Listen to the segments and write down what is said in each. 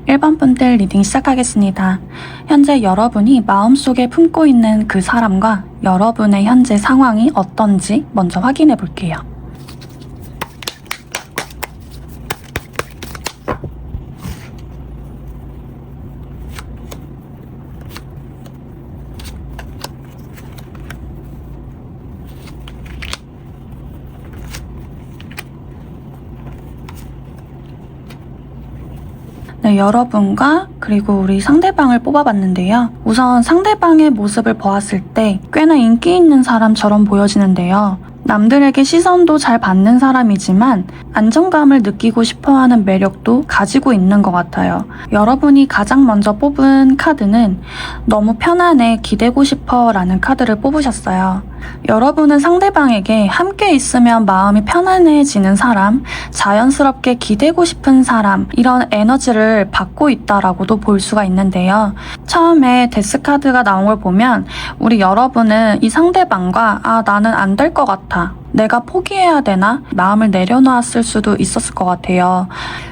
1번 분들 리딩 시작하겠습니다. 현재 여러분이 마음속에 품고 있는 그 사람과 여러분의 현재 상황이 어떤지 먼저 확인해 볼게요. 네, 여러분과 그리고 우리 상대방을 뽑아봤는데요. 우선 상대방의 모습을 보았을 때 꽤나 인기 있는 사람처럼 보여지는데요. 남들에게 시선도 잘 받는 사람이지만 안정감을 느끼고 싶어하는 매력도 가지고 있는 것 같아요. 여러분이 가장 먼저 뽑은 카드는 너무 편안해 기대고 싶어 라는 카드를 뽑으셨어요. 여러분은 상대방에게 함께 있으면 마음이 편안해지는 사람, 자연스럽게 기대고 싶은 사람, 이런 에너지를 받고 있다라고도 볼 수가 있는데요. 처음에 데스 카드가 나온 걸 보면 우리 여러분은 이 상대방과 나는 안 될 것 같아, 내가 포기해야 되나? 마음을 내려놓았을 수도 있었을 것 같아요.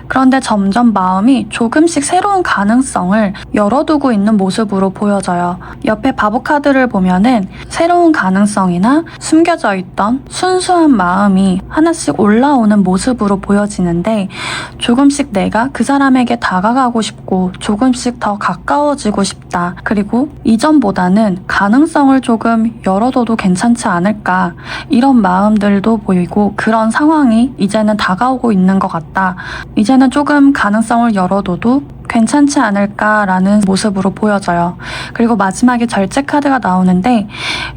그런데 점점 마음이 조금씩 새로운 가능성을 열어두고 있는 모습으로 보여져요. 옆에 바보 카드를 보면은 새로운 가능성이나 숨겨져 있던 순수한 마음이 하나씩 올라오는 모습으로 보여지는데, 조금씩 내가 그 사람에게 다가가고 싶고 조금씩 더 가까워지고 싶다. 그리고 이전보다는 가능성을 조금 열어둬도 괜찮지 않을까, 이런 마음들도 보이고 그런 상황이 이제는 다가오고 있는 것 같다. 이제는 조금 가능성을 열어둬도 괜찮지 않을까라는 모습으로 보여져요. 그리고 마지막에 절제 카드가 나오는데,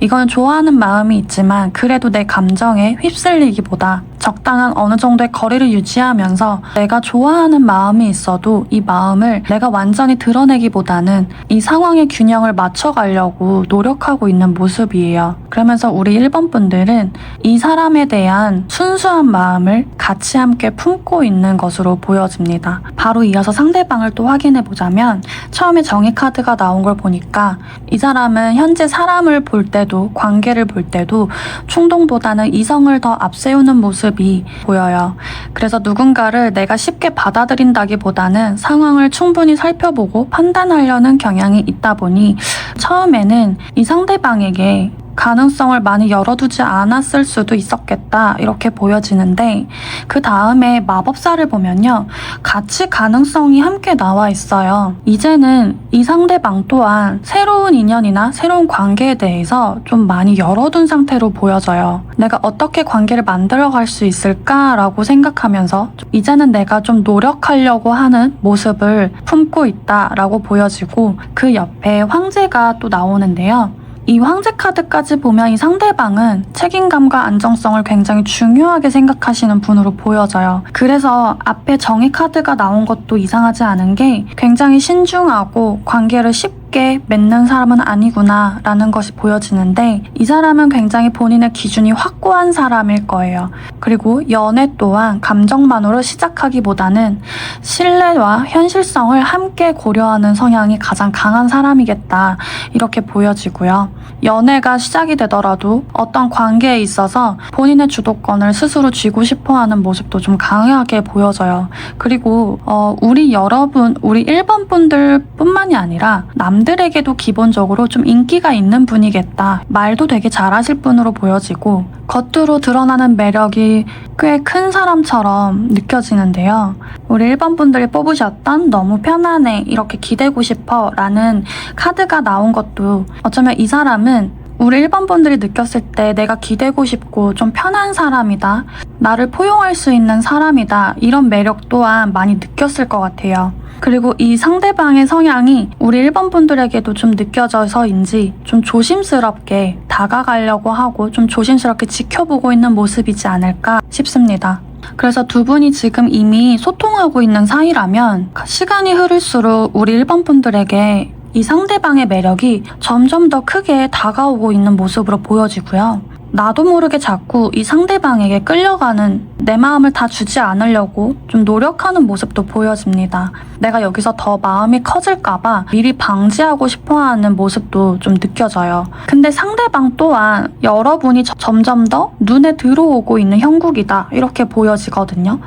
이건 좋아하는 마음이 있지만 그래도 내 감정에 휩쓸리기보다 적당한 어느 정도의 거리를 유지하면서 내가 좋아하는 마음이 있어도 이 마음을 내가 완전히 드러내기보다는 이 상황의 균형을 맞춰가려고 노력하고 있는 모습이에요. 그러면서 우리 1번 분들은 이 사람에 대한 순수한 마음을 같이 함께 품고 있는 것으로 보여집니다. 바로 이어서 상대방을 또 확인해보자면, 처음에 정의 카드가 나온 걸 보니까 이 사람은 현재 사람을 볼 때도 관계를 볼 때도 충동보다는 이성을 더 앞세우는 모습이 보여요. 그래서 누군가를 내가 쉽게 받아들인다기보다는 상황을 충분히 살펴보고 판단하려는 경향이 있다 보니 처음에는 이 상대방에게 가능성을 많이 열어두지 않았을 수도 있었겠다, 이렇게 보여지는데, 그 다음에 마법사를 보면요, 같이 가능성이 함께 나와 있어요. 이제는 이 상대방 또한 새로운 인연이나 새로운 관계에 대해서 좀 많이 열어둔 상태로 보여져요. 내가 어떻게 관계를 만들어갈 수 있을까라고 생각하면서 이제는 내가 좀 노력하려고 하는 모습을 품고 있다라고 보여지고, 그 옆에 황제가 또 나오는데요. 이 황제 카드까지 보면 이 상대방은 책임감과 안정성을 굉장히 중요하게 생각하시는 분으로 보여져요. 그래서 앞에 정의 카드가 나온 것도 이상하지 않은 게 굉장히 신중하고 관계를 쉽게 맺는 사람은 아니구나 라는 것이 보여지는데, 이 사람은 굉장히 본인의 기준이 확고한 사람일 거예요. 그리고 연애 또한 감정만으로 시작하기보다는 신뢰와 현실성을 함께 고려하는 성향이 가장 강한 사람이겠다, 이렇게 보여지고요. 연애가 시작이 되더라도 어떤 관계에 있어서 본인의 주도권을 스스로 쥐고 싶어하는 모습도 좀 강하게 보여져요. 그리고 우리 여러분, 우리 1번 분들 뿐만이 아니라 남들에게도 기본적으로 좀 인기가 있는 분이겠다, 말도 되게 잘하실 분으로 보여지고 겉으로 드러나는 매력이 꽤 큰 사람처럼 느껴지는데요. 우리 1번 분들이 뽑으셨던 너무 편안해, 이렇게 기대고 싶어 라는 카드가 나온 것도 어쩌면 이 사람은 우리 1번 분들이 느꼈을 때 내가 기대고 싶고 좀 편한 사람이다, 나를 포용할 수 있는 사람이다, 이런 매력 또한 많이 느꼈을 것 같아요. 그리고 이 상대방의 성향이 우리 1번 분들에게도 좀 느껴져서인지 좀 조심스럽게 다가가려고 하고 좀 조심스럽게 지켜보고 있는 모습이지 않을까 싶습니다. 그래서 두 분이 지금 이미 소통하고 있는 사이라면 시간이 흐를수록 우리 1번 분들에게 이 상대방의 매력이 점점 더 크게 다가오고 있는 모습으로 보여지고요. 나도 모르게 자꾸 이 상대방에게 끌려가는, 내 마음을 다 주지 않으려고 좀 노력하는 모습도 보여집니다. 내가 여기서 더 마음이 커질까봐 미리 방지하고 싶어하는 모습도 좀 느껴져요. 근데 상대방 또한 여러분이 점점 더 눈에 들어오고 있는 형국이다, 이렇게 보여지거든요.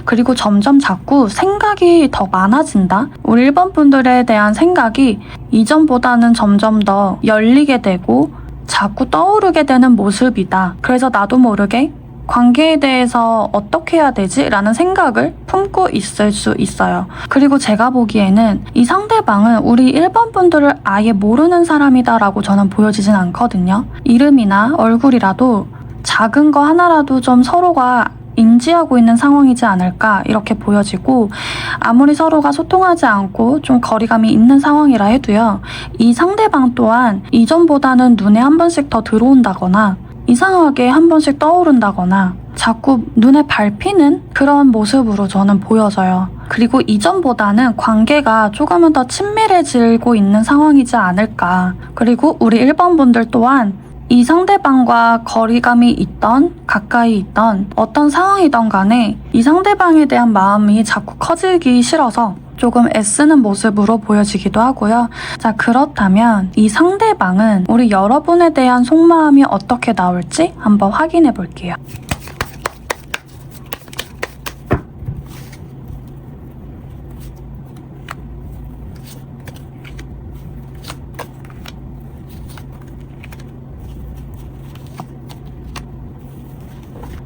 그리고 점점 자꾸 생각이 더 많아진다. 우리 1번 분들에 대한 생각이 이전보다는 점점 더 열리게 되고 자꾸 떠오르게 되는 모습이다. 그래서 나도 모르게 관계에 대해서 어떻게 해야 되지? 라는 생각을 품고 있을 수 있어요. 그리고 제가 보기에는 이 상대방은 우리 1번 분들을 아예 모르는 사람이다 라고 저는 보여지진 않거든요. 이름이나 얼굴이라도 작은 거 하나라도 좀 서로가 인지하고 있는 상황이지 않을까, 이렇게 보여지고, 아무리 서로가 소통하지 않고 좀 거리감이 있는 상황이라 해도요, 이 상대방 또한 이전보다는 눈에 한 번씩 더 들어온다거나 이상하게 한 번씩 떠오른다거나 자꾸 눈에 밟히는 그런 모습으로 저는 보여져요. 그리고 이전보다는 관계가 조금은 더 친밀해지고 있는 상황이지 않을까. 그리고 우리 1번 분들 또한 이 상대방과 거리감이 있던 가까이 있던 어떤 상황이던 간에 이 상대방에 대한 마음이 자꾸 커지기 싫어서 조금 애쓰는 모습으로 보여지기도 하고요. 자, 그렇다면 이 상대방은 우리 여러분에 대한 속마음이 어떻게 나올지 한번 확인해 볼게요.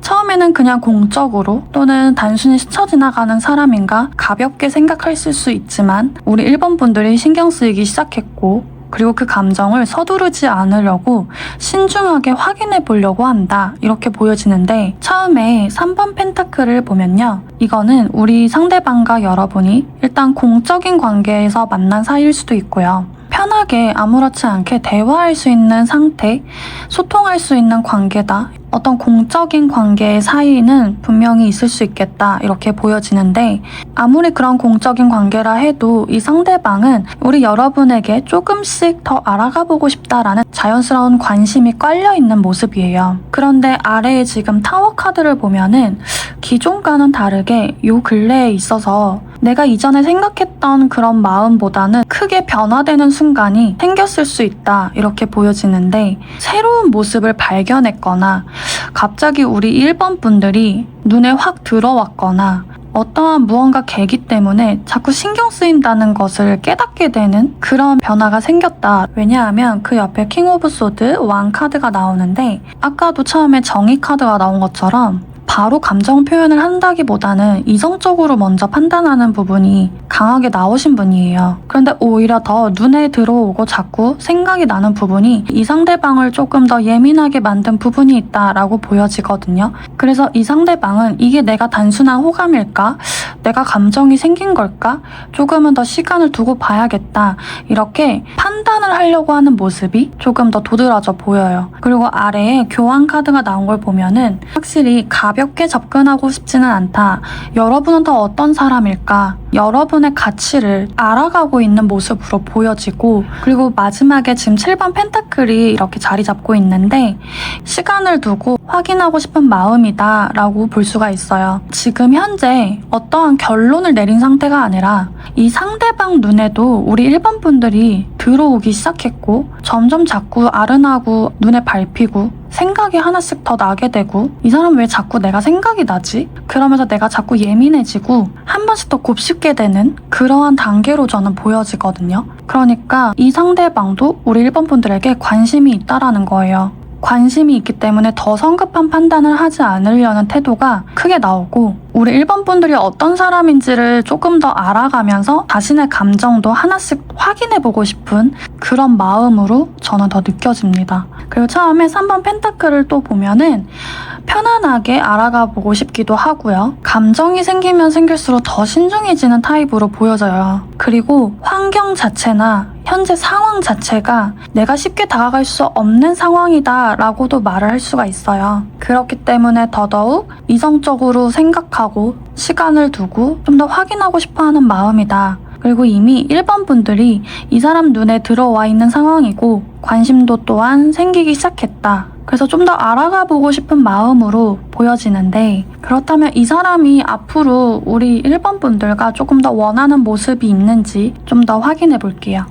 처음에는 그냥 공적으로 또는 단순히 스쳐 지나가는 사람인가 가볍게 생각했을 수 있지만 우리 1번 분들이 신경 쓰이기 시작했고, 그리고 그 감정을 서두르지 않으려고 신중하게 확인해 보려고 한다, 이렇게 보여지는데, 처음에 3번 펜타클을 보면요, 이거는 우리 상대방과 여러분이 일단 공적인 관계에서 만난 사이일 수도 있고요, 편하게 아무렇지 않게 대화할 수 있는 상태, 소통할 수 있는 관계다, 어떤 공적인 관계의 사이는 분명히 있을 수 있겠다, 이렇게 보여지는데, 아무리 그런 공적인 관계라 해도 이 상대방은 우리 여러분에게 조금씩 더 알아가 보고 싶다라는 자연스러운 관심이 깔려있는 모습이에요. 그런데 아래에 지금 타워 카드를 보면은 기존과는 다르게 요 근래에 있어서 내가 이전에 생각했던 그런 마음보다는 크게 변화되는 순간이 생겼을 수 있다, 이렇게 보여지는데, 새로운 모습을 발견했거나 갑자기 우리 1번 분들이 눈에 확 들어왔거나 어떠한 무언가 계기 때문에 자꾸 신경 쓰인다는 것을 깨닫게 되는 그런 변화가 생겼다. 왜냐하면 그 옆에 킹 오브 소드 왕 카드가 나오는데, 아까도 처음에 정의 카드가 나온 것처럼 바로 감정 표현을 한다기보다는 이성적으로 먼저 판단하는 부분이 강하게 나오신 분이에요. 그런데 오히려 더 눈에 들어오고 자꾸 생각이 나는 부분이 이 상대방을 조금 더 예민하게 만든 부분이 있다라고 보여지거든요. 그래서 이 상대방은 이게 내가 단순한 호감일까? 내가 감정이 생긴 걸까? 조금은 더 시간을 두고 봐야겠다, 이렇게 판단을 하려고 하는 모습이 조금 더 도드라져 보여요. 그리고 아래에 교환 카드가 나온 걸 보면은 확실히 가볍게 접근하고 싶지는 않다. 여러분은 더 어떤 사람일까? 여러분의 가치를 알아가고 있는 모습으로 보여지고, 그리고 마지막에 지금 7번 펜타클이 이렇게 자리 잡고 있는데, 시간을 두고 확인하고 싶은 마음이다 라고 볼 수가 있어요. 지금 현재 어떠한 결론을 내린 상태가 아니라 이 상대방 눈에도 우리 1번 분들이 들어오기 시작했고, 점점 자꾸 아른하고 눈에 밟히고 생각이 하나씩 더 나게 되고, 이 사람 왜 자꾸 내가 생각이 나지? 그러면서 내가 자꾸 예민해지고 한 번씩 더 곱씹게 되는 그러한 단계로 저는 보여지거든요. 그러니까 이 상대방도 우리 1번 분들에게 관심이 있다라는 거예요. 관심이 있기 때문에 더 성급한 판단을 하지 않으려는 태도가 크게 나오고, 우리 1번 분들이 어떤 사람인지를 조금 더 알아가면서 자신의 감정도 하나씩 확인해보고 싶은 그런 마음으로 저는 더 느껴집니다. 그리고 처음에 3번 펜타클을 또 보면은 편안하게 알아가 보고 싶기도 하고요. 감정이 생기면 생길수록 더 신중해지는 타입으로 보여져요. 그리고 환경 자체나 현재 상황 자체가 내가 쉽게 다가갈 수 없는 상황이다 라고도 말을 할 수가 있어요. 그렇기 때문에 더더욱 이성적으로 생각하고 시간을 두고 좀 더 확인하고 싶어하는 마음이다. 그리고 이미 1번 분들이 이 사람 눈에 들어와 있는 상황이고 관심도 또한 생기기 시작했다. 그래서 좀 더 알아가 보고 싶은 마음으로 보여지는데, 그렇다면 이 사람이 앞으로 우리 1번 분들과 조금 더 원하는 모습이 있는지 좀 더 확인해 볼게요.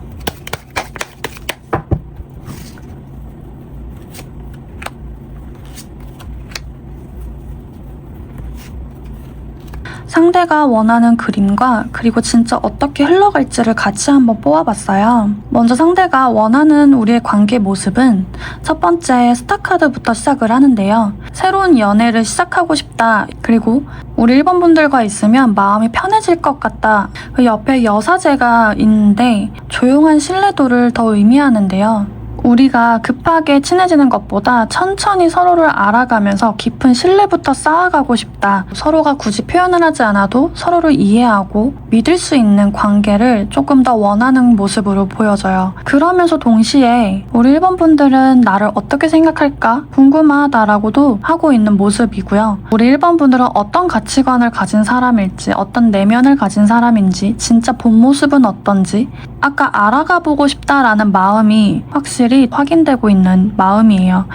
상대가 원하는 그림과 그리고 진짜 어떻게 흘러갈지를 같이 한번 뽑아봤어요. 먼저 상대가 원하는 우리의 관계 모습은 첫 번째 스타카드부터 시작을 하는데요. 새로운 연애를 시작하고 싶다. 그리고 우리 1번 분들과 있으면 마음이 편해질 것 같다. 그 옆에 여사제가 있는데 조용한 신뢰도를 더 의미하는데요. 우리가 급하게 친해지는 것보다 천천히 서로를 알아가면서 깊은 신뢰부터 쌓아가고 싶다. 서로가 굳이 표현을 하지 않아도 서로를 이해하고 믿을 수 있는 관계를 조금 더 원하는 모습으로 보여져요. 그러면서 동시에 우리 1번 분들은 나를 어떻게 생각할까 궁금하다라고도 하고 있는 모습이고요. 우리 1번 분들은 어떤 가치관을 가진 사람일지, 어떤 내면을 가진 사람인지, 진짜 본 모습은 어떤지 아까 알아가 보고 싶다라는 마음이 확실히 확인되고 있는 마음이에요.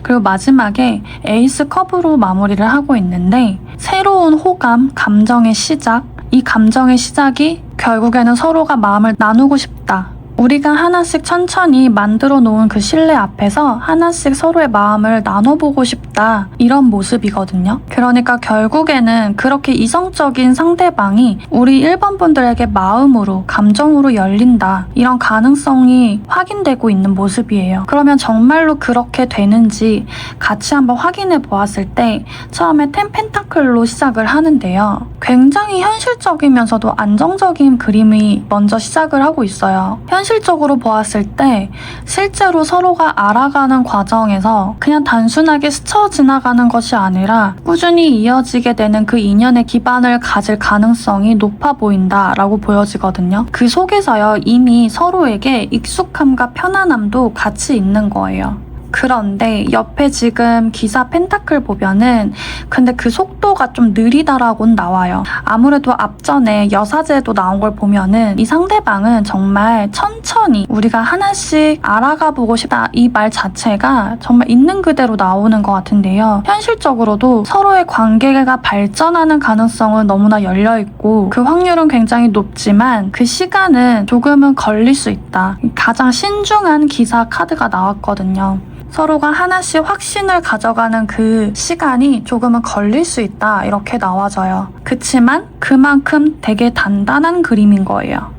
그리고 마지막에 에이스 컵으로 마무리를 하고 있는데, 새로운 호감, 감정의 시작, 이 감정의 시작이 결국에는 서로가 마음을 나누고 싶다. 우리가 하나씩 천천히 만들어 놓은 그 신뢰 앞에서 하나씩 서로의 마음을 나눠보고 싶다. 이런 모습이거든요. 그러니까 결국에는 그렇게 이성적인 상대방이 우리 1번 분들에게 마음으로, 감정으로 열린다. 이런 가능성이 확인되고 있는 모습이에요. 그러면 정말로 그렇게 되는지 같이 한번 확인해 보았을 때 처음에 10 펜타클로 시작을 하는데요. 굉장히 현실적이면서도 안정적인 그림이 먼저 시작을 하고 있어요. 현실적으로 보았을 때 실제로 서로가 알아가는 과정에서 그냥 단순하게 스쳐 지나가는 것이 아니라 꾸준히 이어지게 되는 그 인연의 기반을 가질 가능성이 높아 보인다라고 보여지거든요. 그 속에서요, 이미 서로에게 익숙함과 편안함도 같이 있는 거예요. 그런데 옆에 지금 기사 펜타클 보면은 근데 그 속도가 좀 느리다라고는 나와요. 아무래도 앞전에 여사제도 나온 걸 보면은 이 상대방은 정말 천천히 우리가 하나씩 알아가 보고 싶다, 이 말 자체가 정말 있는 그대로 나오는 것 같은데요. 현실적으로도 서로의 관계가 발전하는 가능성은 너무나 열려있고 그 확률은 굉장히 높지만 그 시간은 조금은 걸릴 수 있다. 가장 신중한 기사 카드가 나왔거든요. 서로가 하나씩 확신을 가져가는 그 시간이 조금은 걸릴 수 있다, 이렇게 나와져요. 그치만 그만큼 되게 단단한 그림인 거예요.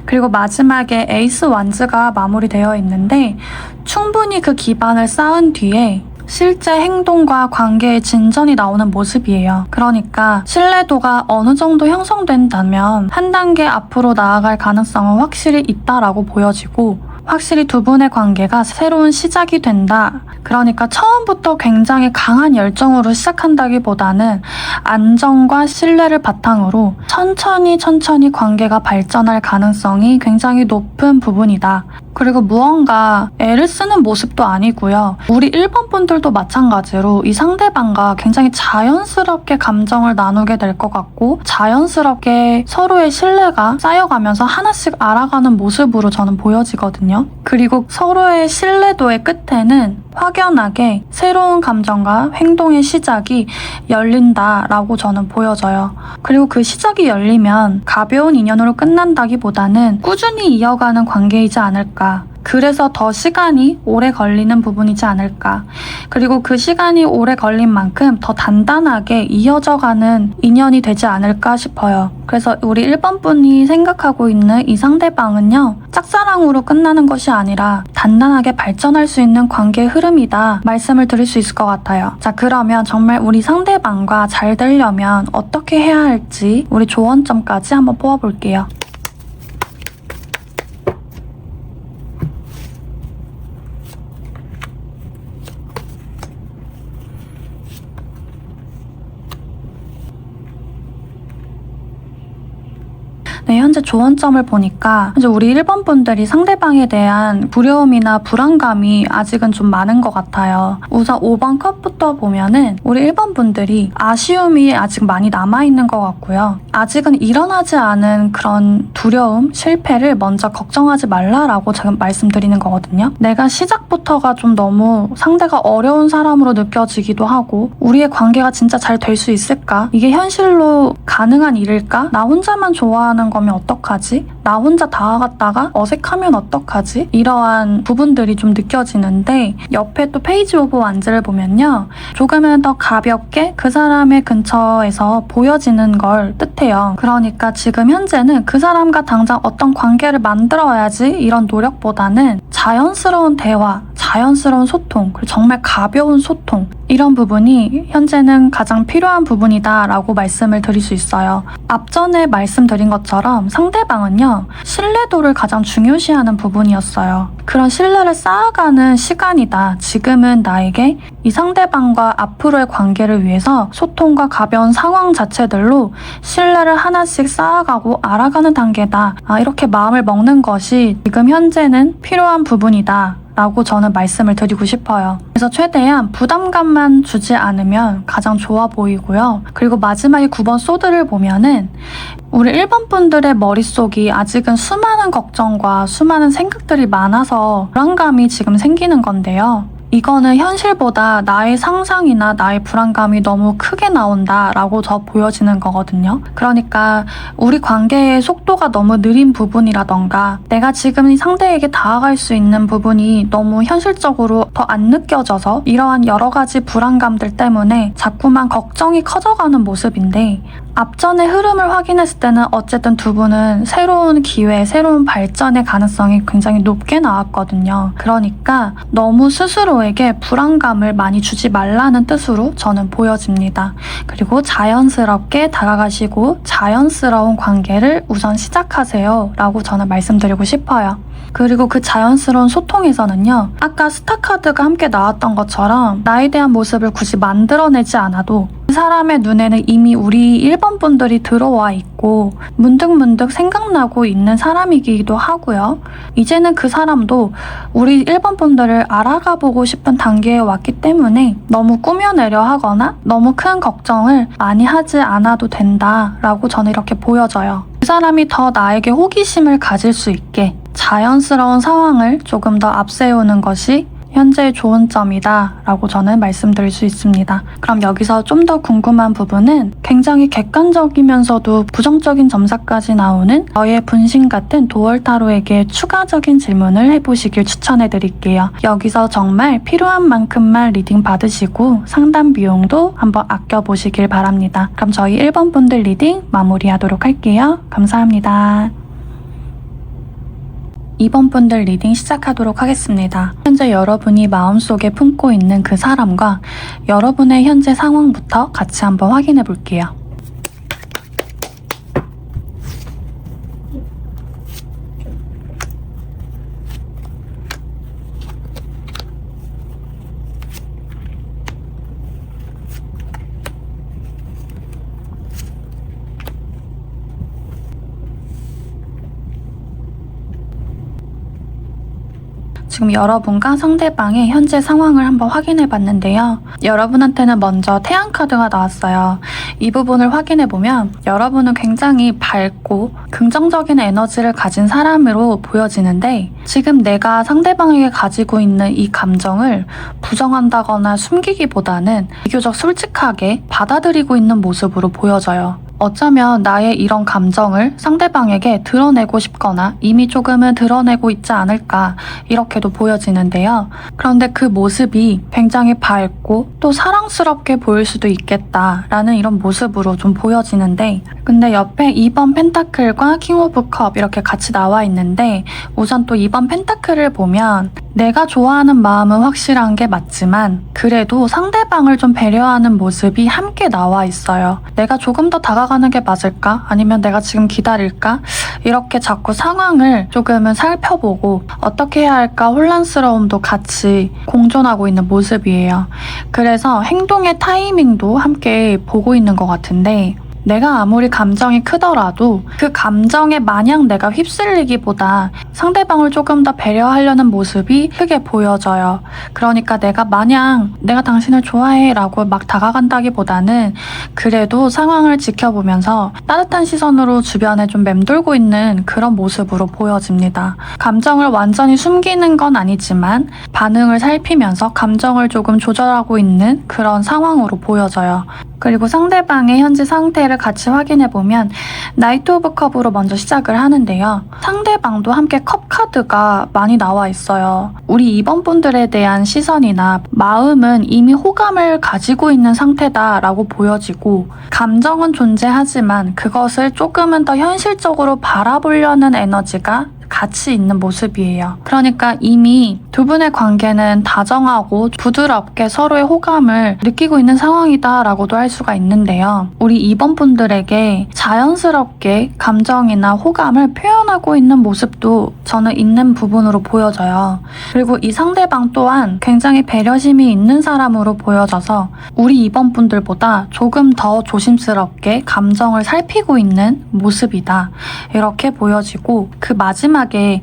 그리고 마지막에 에이스 완즈가 마무리되어 있는데 충분히 그 기반을 쌓은 뒤에 실제 행동과 관계의 진전이 나오는 모습이에요. 그러니까 신뢰도가 어느 정도 형성된다면 한 단계 앞으로 나아갈 가능성은 확실히 있다라고 보여지고, 확실히 두 분의 관계가 새로운 시작이 된다. 그러니까 처음부터 굉장히 강한 열정으로 시작한다기보다는 안정과 신뢰를 바탕으로 천천히 관계가 발전할 가능성이 굉장히 높은 부분이다. 그리고 무언가 애를 쓰는 모습도 아니고요. 우리 1번 분들도 마찬가지로 이 상대방과 굉장히 자연스럽게 감정을 나누게 될 것 같고 자연스럽게 서로의 신뢰가 쌓여가면서 하나씩 알아가는 모습으로 저는 보여지거든요. 그리고 서로의 신뢰도의 끝에는 확연하게 새로운 감정과 행동의 시작이 열린다라고 저는 보여져요. 그리고 그 시작이 열리면 가벼운 인연으로 끝난다기보다는 꾸준히 이어가는 관계이지 않을까. 그래서 더 시간이 오래 걸리는 부분이지 않을까. 그리고 그 시간이 오래 걸린 만큼 더 단단하게 이어져가는 인연이 되지 않을까 싶어요. 그래서 우리 1번 분이 생각하고 있는 이 상대방은요, 짝사랑으로 끝나는 것이 아니라 단단하게 발전할 수 있는 관계의 흐름이다 말씀을 드릴 수 있을 것 같아요. 자, 그러면 정말 우리 상대방과 잘 되려면 어떻게 해야 할지 우리 조언점까지 한번 뽑아볼게요. 네, 현재 조언점을 보니까 이제 우리 1번 분들이 상대방에 대한 두려움이나 불안감이 아직은 좀 많은 것 같아요. 우선 5번 컷부터 보면은 우리 1번 분들이 아쉬움이 아직 많이 남아있는 것 같고요. 아직은 일어나지 않은 그런 두려움, 실패를 먼저 걱정하지 말라라고 지금 말씀드리는 거거든요. 내가 시작부터가 좀 너무 상대가 어려운 사람으로 느껴지기도 하고 우리의 관계가 진짜 잘 될 수 있을까? 이게 현실로 가능한 일일까? 나 혼자만 좋아하는 거면 어떡하지? 나 혼자 다가갔다가 어색하면 어떡하지? 이러한 부분들이 좀 느껴지는데 옆에 또 페이지 오브 완즈를 보면요. 조금은 더 가볍게 그 사람의 근처에서 보여지는 걸 뜻해요. 그러니까 지금 현재는 그 사람과 당장 어떤 관계를 만들어야지 이런 노력보다는 자연스러운 대화, 자연스러운 소통, 그리고 정말 가벼운 소통 이런 부분이 현재는 가장 필요한 부분이다라고 말씀을 드릴 수 있어요. 앞전에 말씀드린 것처럼 상대방은요. 신뢰도를 가장 중요시하는 부분이었어요. 그런 신뢰를 쌓아가는 시간이다. 지금은 나에게 이 상대방과 앞으로의 관계를 위해서 소통과 가벼운 상황 자체들로 신뢰를 하나씩 쌓아가고 알아가는 단계다. 이렇게 마음을 먹는 것이 지금 현재는 필요한 부분이다. 라고 저는 말씀을 드리고 싶어요. 그래서 최대한 부담감만 주지 않으면 가장 좋아 보이고요. 그리고 마지막에 9번 소드를 보면은 우리 1번 분들의 머릿속이 아직은 수많은 걱정과 수많은 생각들이 많아서 불안감이 지금 생기는 건데요. 이거는 현실보다 나의 상상이나 나의 불안감이 너무 크게 나온다라고 저 보여지는 거거든요. 그러니까 우리 관계의 속도가 너무 느린 부분이라던가 내가 지금 이 상대에게 다가갈 수 있는 부분이 너무 현실적으로 더 안 느껴져서 이러한 여러 가지 불안감들 때문에 자꾸만 걱정이 커져가는 모습인데 앞전의 흐름을 확인했을 때는 어쨌든 두 분은 새로운 기회, 새로운 발전의 가능성이 굉장히 높게 나왔거든요. 그러니까 너무 스스로에게 불안감을 많이 주지 말라는 뜻으로 저는 보여집니다. 그리고 자연스럽게 다가가시고 자연스러운 관계를 우선 시작하세요 라고 저는 말씀드리고 싶어요. 그리고 그 자연스러운 소통에서는요. 아까 스타카드가 함께 나왔던 것처럼 나에 대한 모습을 굳이 만들어내지 않아도 그 사람의 눈에는 이미 우리 1번 분들이 들어와 있고 문득문득 생각나고 있는 사람이기도 하고요. 이제는 그 사람도 우리 1번 분들을 알아가 보고 싶은 단계에 왔기 때문에 너무 꾸며내려 하거나 너무 큰 걱정을 많이 하지 않아도 된다라고 저는 이렇게 보여져요. 그 사람이 더 나에게 호기심을 가질 수 있게 자연스러운 상황을 조금 더 앞세우는 것이 현재의 좋은 점이다 라고 저는 말씀드릴 수 있습니다. 그럼 여기서 좀 더 궁금한 부분은 굉장히 객관적이면서도 부정적인 점사까지 나오는 저의 분신 같은 도월타로에게 추가적인 질문을 해보시길 추천해 드릴게요. 여기서 정말 필요한 만큼만 리딩 받으시고 상담 비용도 한번 아껴보시길 바랍니다. 그럼 저희 1번 분들 리딩 마무리하도록 할게요. 감사합니다. 2번 분들 리딩 시작하도록 하겠습니다. 현재 여러분이 마음속에 품고 있는 그 사람과 여러분의 현재 상황부터 같이 한번 확인해 볼게요. 지금 여러분과 상대방의 현재 상황을 한번 확인해 봤는데요. 여러분한테는 먼저 태양 카드가 나왔어요. 이 부분을 확인해 보면 여러분은 굉장히 밝고 긍정적인 에너지를 가진 사람으로 보여지는데 지금 내가 상대방에게 가지고 있는 이 감정을 부정한다거나 숨기기보다는 비교적 솔직하게 받아들이고 있는 모습으로 보여져요. 어쩌면 나의 이런 감정을 상대방에게 드러내고 싶거나 이미 조금은 드러내고 있지 않을까 이렇게도 보여지는데요. 그런데 그 모습이 굉장히 밝고 또 사랑스럽게 보일 수도 있겠다라는 이런 모습으로 좀 보여지는데 근데 옆에 2번 펜타클과 킹 오브 컵 이렇게 같이 나와 있는데 우선 또 2번 펜타클을 보면 내가 좋아하는 마음은 확실한 게 맞지만 그래도 상대방을 좀 배려하는 모습이 함께 나와 있어요. 내가 조금 더 다가가는 게 맞을까? 아니면 내가 지금 기다릴까? 이렇게 자꾸 상황을 조금은 살펴보고 어떻게 해야 할까 혼란스러움도 같이 공존하고 있는 모습이에요. 그래서 행동의 타이밍도 함께 보고 있는 것 같은데 내가 아무리 감정이 크더라도 그 감정에 마냥 내가 휩쓸리기보다 상대방을 조금 더 배려하려는 모습이 크게 보여져요. 그러니까 내가 마냥 내가 당신을 좋아해 라고 막 다가간다기보다는 그래도 상황을 지켜보면서 따뜻한 시선으로 주변에 좀 맴돌고 있는 그런 모습으로 보여집니다. 감정을 완전히 숨기는 건 아니지만 반응을 살피면서 감정을 조금 조절하고 있는 그런 상황으로 보여져요. 그리고 상대방의 현재 상태를 같이 확인해보면 나이트 오브 컵으로 먼저 시작을 하는데요. 상대방도 함께 컵 카드가 많이 나와 있어요. 우리 2번 분들에 대한 시선이나 마음은 이미 호감을 가지고 있는 상태다라고 보여지고 감정은 존재하지만 그것을 조금은 더 현실적으로 바라보려는 에너지가 같이 있는 모습이에요. 그러니까 이미 두 분의 관계는 다정하고 부드럽게 서로의 호감을 느끼고 있는 상황이다라고도 할 수가 있는데요. 우리 2번 분들에게 자연스럽게 감정이나 호감을 표현하고 있는 모습도 저는 있는 부분으로 보여져요. 그리고 이 상대방 또한 굉장히 배려심이 있는 사람으로 보여져서 우리 2번 분들보다 조금 더 조심스럽게 감정을 살피고 있는 모습이다. 이렇게 보여지고 그 마지막에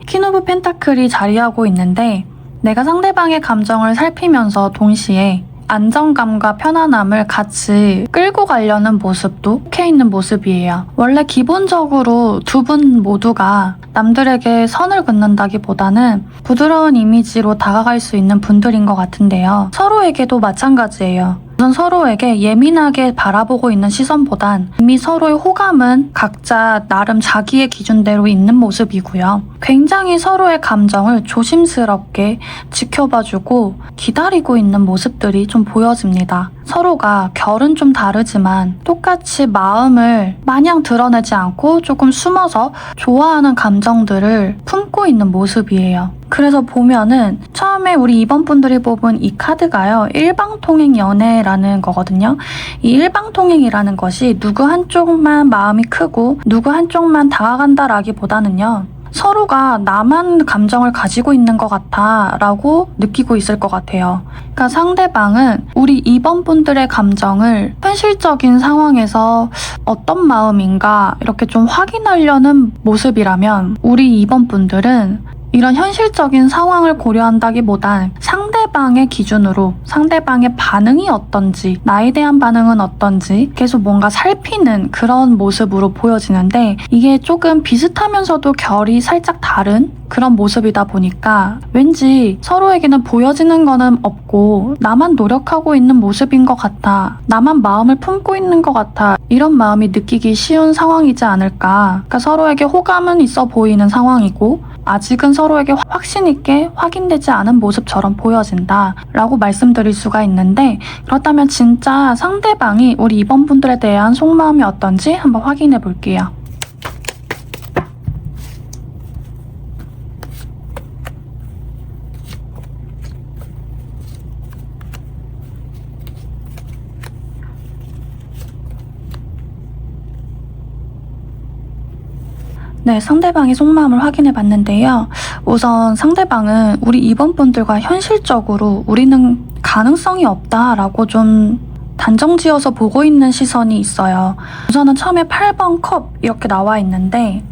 퀸 오브 펜타클이 자리하고 있는데 내가 상대방의 감정을 살피면서 동시에 안정감과 편안함을 같이 끌고 가려는 모습도 속해 있는 모습이에요. 원래 기본적으로 두 분 모두가 남들에게 선을 긋는다기보다는 부드러운 이미지로 다가갈 수 있는 분들인 것 같은데요. 서로에게도 마찬가지예요. 우선 서로에게 예민하게 바라보고 있는 시선보단 이미 서로의 호감은 각자 나름 자기의 기준대로 있는 모습이고요. 굉장히 서로의 감정을 조심스럽게 지켜봐주고 기다리고 있는 모습들이 좀 보여집니다. 서로가 결은 좀 다르지만 똑같이 마음을 마냥 드러내지 않고 조금 숨어서 좋아하는 감정들을 품고 있는 모습이에요. 그래서 보면은 처음에 우리 2번 분들이 뽑은 이 카드가요. 일방통행 연애라는 거거든요. 이 일방통행이라는 것이 누구 한쪽만 마음이 크고 누구 한쪽만 다가간다라기보다는요. 서로가 나만 감정을 가지고 있는 것 같아 라고 느끼고 있을 것 같아요. 그러니까 상대방은 우리 2번 분들의 감정을 현실적인 상황에서 어떤 마음인가 이렇게 좀 확인하려는 모습이라면 우리 2번 분들은 이런 현실적인 상황을 고려한다기보단 상대방의 기준으로 상대방의 반응이 어떤지 나에 대한 반응은 어떤지 계속 뭔가 살피는 그런 모습으로 보여지는데 이게 조금 비슷하면서도 결이 살짝 다른 그런 모습이다 보니까 왠지 서로에게는 보여지는 거는 없고 나만 노력하고 있는 모습인 것 같아. 나만 마음을 품고 있는 것 같아. 이런 마음이 느끼기 쉬운 상황이지 않을까. 그러니까 서로에게 호감은 있어 보이는 상황이고 아직은 서로에게 확신 있게 확인되지 않은 모습처럼 보여진다 라고 말씀드릴 수가 있는데 그렇다면 진짜 상대방이 우리 2번 분들에 대한 속마음이 어떤지 한번 확인해 볼게요. 네, 상대방의 속마음을 확인해 봤는데요. 우선 상대방은 우리 2번 분들과 현실적으로 우리는 가능성이 없다라고 좀 단정지어서 보고 있는 시선이 있어요. 우선은 처음에 8번 컵 이렇게 나와 있는데